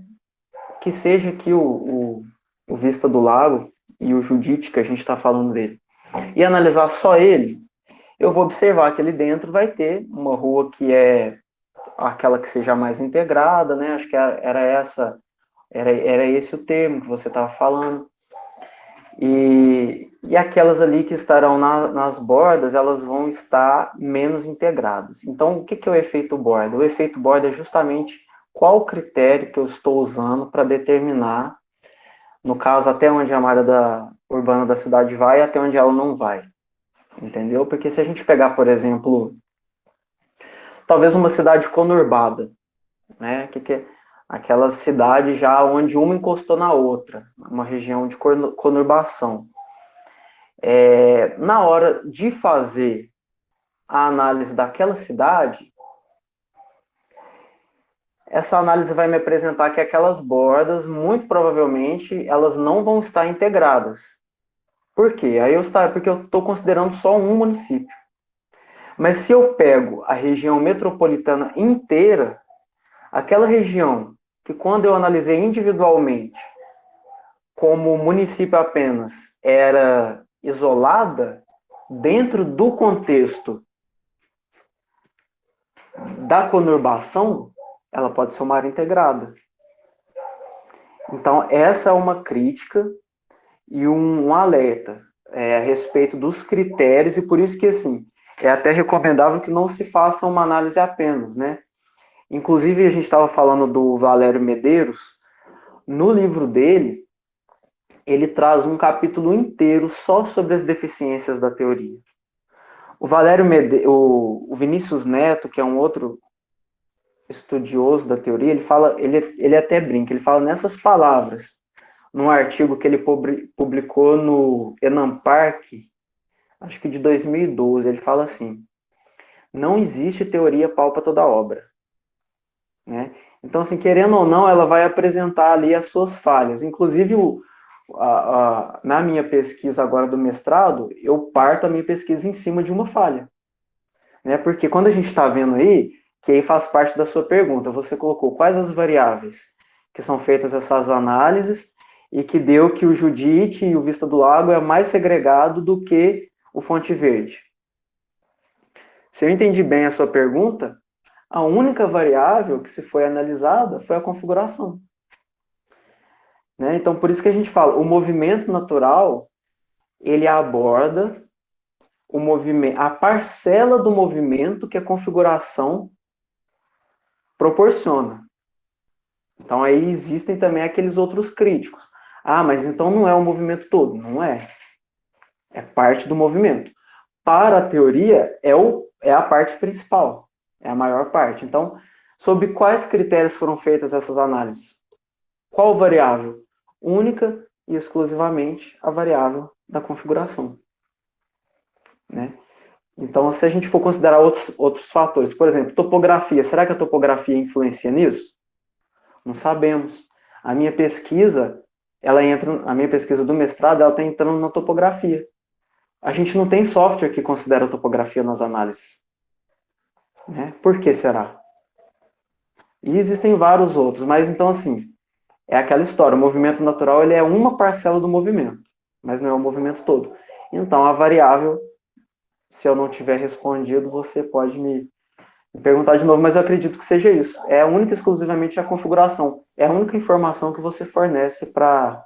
que seja aqui o Vista do Lago e o Judite, que a gente está falando dele, e analisar só ele, eu vou observar que ali dentro vai ter uma rua que é aquela que seja mais integrada, né? Acho que era esse o termo que você estava falando. E aquelas ali que estarão nas bordas, elas vão estar menos integradas. Então, o que é o efeito borda? O efeito borda é justamente qual o critério que eu estou usando para determinar, no caso, até onde a malha urbana da cidade vai e até onde ela não vai. Entendeu? Porque se a gente pegar, por exemplo, talvez uma cidade conurbada, né? Que é aquela cidade já onde uma encostou na outra, uma região de conurbação. Na hora de fazer a análise daquela cidade, essa análise vai me apresentar que aquelas bordas, muito provavelmente, elas não vão estar integradas. Por quê? Porque eu estou considerando só um município. Mas se eu pego a região metropolitana inteira, aquela região que quando eu analisei individualmente, como município apenas, era isolada, dentro do contexto da conurbação, ela pode ser uma área integrada. Então, essa é uma crítica e um alerta a respeito dos critérios, e por isso que, assim, é até recomendável que não se faça uma análise apenas, né? Inclusive, a gente estava falando do Valério Medeiros, no livro dele, ele traz um capítulo inteiro só sobre as deficiências da teoria. O o Vinícius Neto, que é um outro estudioso da teoria, ele fala, ele até brinca, ele fala nessas palavras, num artigo que ele publicou no Enampark, acho que de 2012, ele fala assim: não existe teoria pau para toda obra, né? Então, assim, querendo ou não, ela vai apresentar ali as suas falhas. Inclusive, na minha pesquisa agora do mestrado, eu parto a minha pesquisa em cima de uma falha, né? Porque quando a gente está vendo aí, que aí faz parte da sua pergunta, você colocou quais as variáveis que são feitas essas análises e que deu que o Judite e o Vista do Lago é mais segregado do que o Fonte Verde. Se eu entendi bem a sua pergunta, a única variável que se foi analisada foi a configuração, né? Então, por isso que a gente fala, o movimento natural, ele aborda o movimento, a parcela do movimento que a configuração proporciona. Então, aí existem também aqueles outros críticos. Ah, mas então não é o movimento todo. Não é. É parte do movimento. Para a teoria, é a parte principal. É a maior parte. Então, sob quais critérios foram feitas essas análises? Qual variável? Única e exclusivamente a variável da configuração, né? Então, se a gente for considerar outros fatores, por exemplo, topografia, será que a topografia influencia nisso? Não sabemos. A minha pesquisa do mestrado, ela está entrando na topografia. A gente não tem software que considera a topografia nas análises, né? Por que será? E existem vários outros, mas então, assim, é aquela história, o movimento natural ele é uma parcela do movimento, mas não é o movimento todo. Então, a variável, se eu não tiver respondido, você pode me perguntar de novo, mas eu acredito que seja isso. É única e exclusivamente a configuração. É a única informação que você fornece para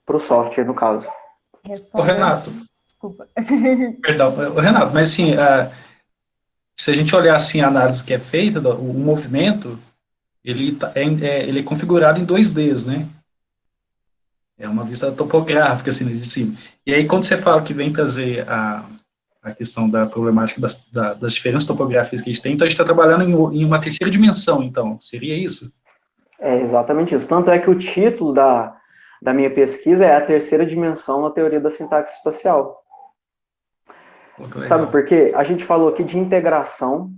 o software, no caso. Ô, Renato. Desculpa. Perdão, Renato, mas assim, se a gente olhar assim a análise que é feita, o movimento, ele é configurado em 2Ds, né? É uma vista topográfica, assim, de cima. E aí, quando você fala que vem trazer a questão da problemática das diferentes topografias que a gente tem, então a gente está trabalhando em uma terceira dimensão, então, seria isso? É exatamente isso. Tanto é que o título da minha pesquisa é a terceira dimensão na teoria da sintaxe espacial. Sabe por quê? A gente falou aqui de integração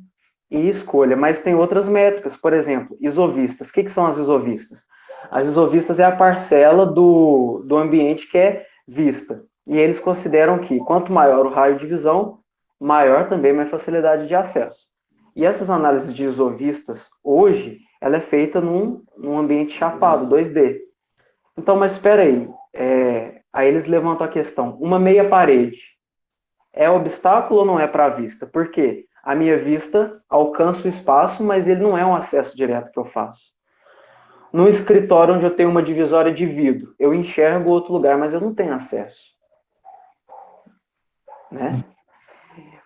e escolha, mas tem outras métricas, por exemplo, isovistas. O que são as isovistas? As isovistas é a parcela do ambiente que é vista. E eles consideram que quanto maior o raio de visão, maior também a minha facilidade de acesso. E essas análises de isovistas, hoje, ela é feita num ambiente chapado, 2D. Então, mas espera aí. Aí eles levantam a questão, uma meia parede é obstáculo ou não é para a vista? Por quê? A minha vista alcança o espaço, mas ele não é um acesso direto que eu faço. No escritório onde eu tenho uma divisória de vidro, eu enxergo outro lugar, mas eu não tenho acesso, né?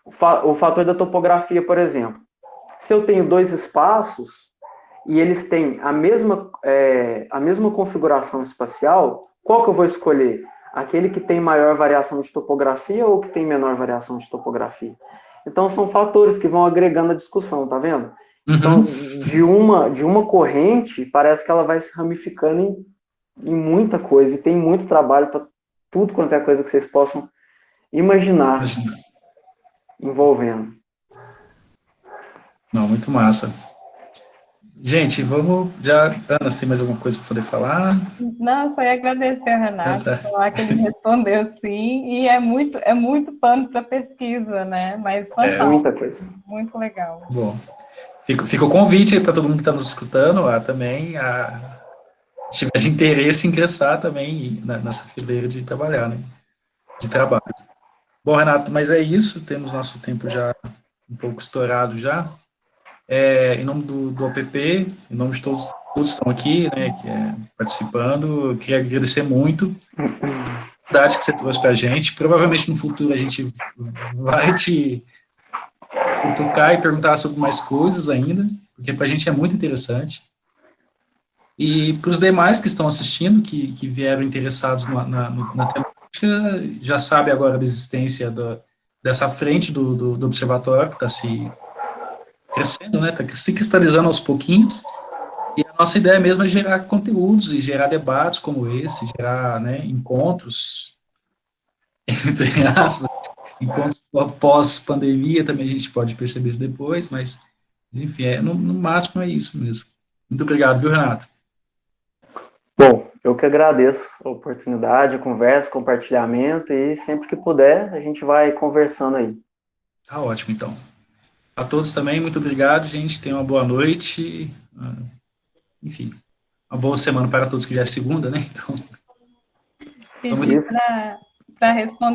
O fator da topografia, por exemplo. Se eu tenho dois espaços e eles têm a mesma configuração espacial, qual que eu vou escolher? Aquele que tem maior variação de topografia ou que tem menor variação de topografia? Então, são fatores que vão agregando a discussão, tá vendo? Uhum. Então, de uma corrente, parece que ela vai se ramificando em muita coisa, e tem muito trabalho para tudo quanto é coisa que vocês possam imaginar envolvendo. Não, muito massa. Gente, vamos já... Ana, você tem mais alguma coisa para poder falar? Não, só ia agradecer ao Renato, falar que ele respondeu sim, e é muito pano para pesquisa, né? Mas fantástico, muita coisa. Muito legal. Bom, fica o convite para todo mundo que está nos escutando também, se tiver de interesse, ingressar também nessa fileira de trabalhar, né? De trabalho. Bom, Renato, mas é isso, temos nosso tempo já um pouco estourado já. Em nome do OPP, em nome de todos todos estão aqui, né, participando. Eu queria agradecer muito a oportunidade que você trouxe para a gente. Provavelmente no futuro a gente vai te cutucar e perguntar sobre mais coisas ainda, porque para a gente é muito interessante. E para os demais que estão assistindo, que vieram interessados na temática, já sabe agora da existência dessa frente do observatório, que está se crescendo, né, está se cristalizando aos pouquinhos, e a nossa ideia mesmo é gerar conteúdos e gerar debates como esse, gerar, né, encontros, entre aspas, encontros pós-pandemia, também a gente pode perceber isso depois, mas, enfim, no máximo é isso mesmo. Muito obrigado, viu, Renato? Bom, eu que agradeço a oportunidade, a conversa, compartilhamento, e sempre que puder, a gente vai conversando aí. Tá ótimo, então. A todos também, muito obrigado, gente. Tenham uma boa noite. Enfim, uma boa semana para todos, que já é segunda, né? Então, Pedir para responder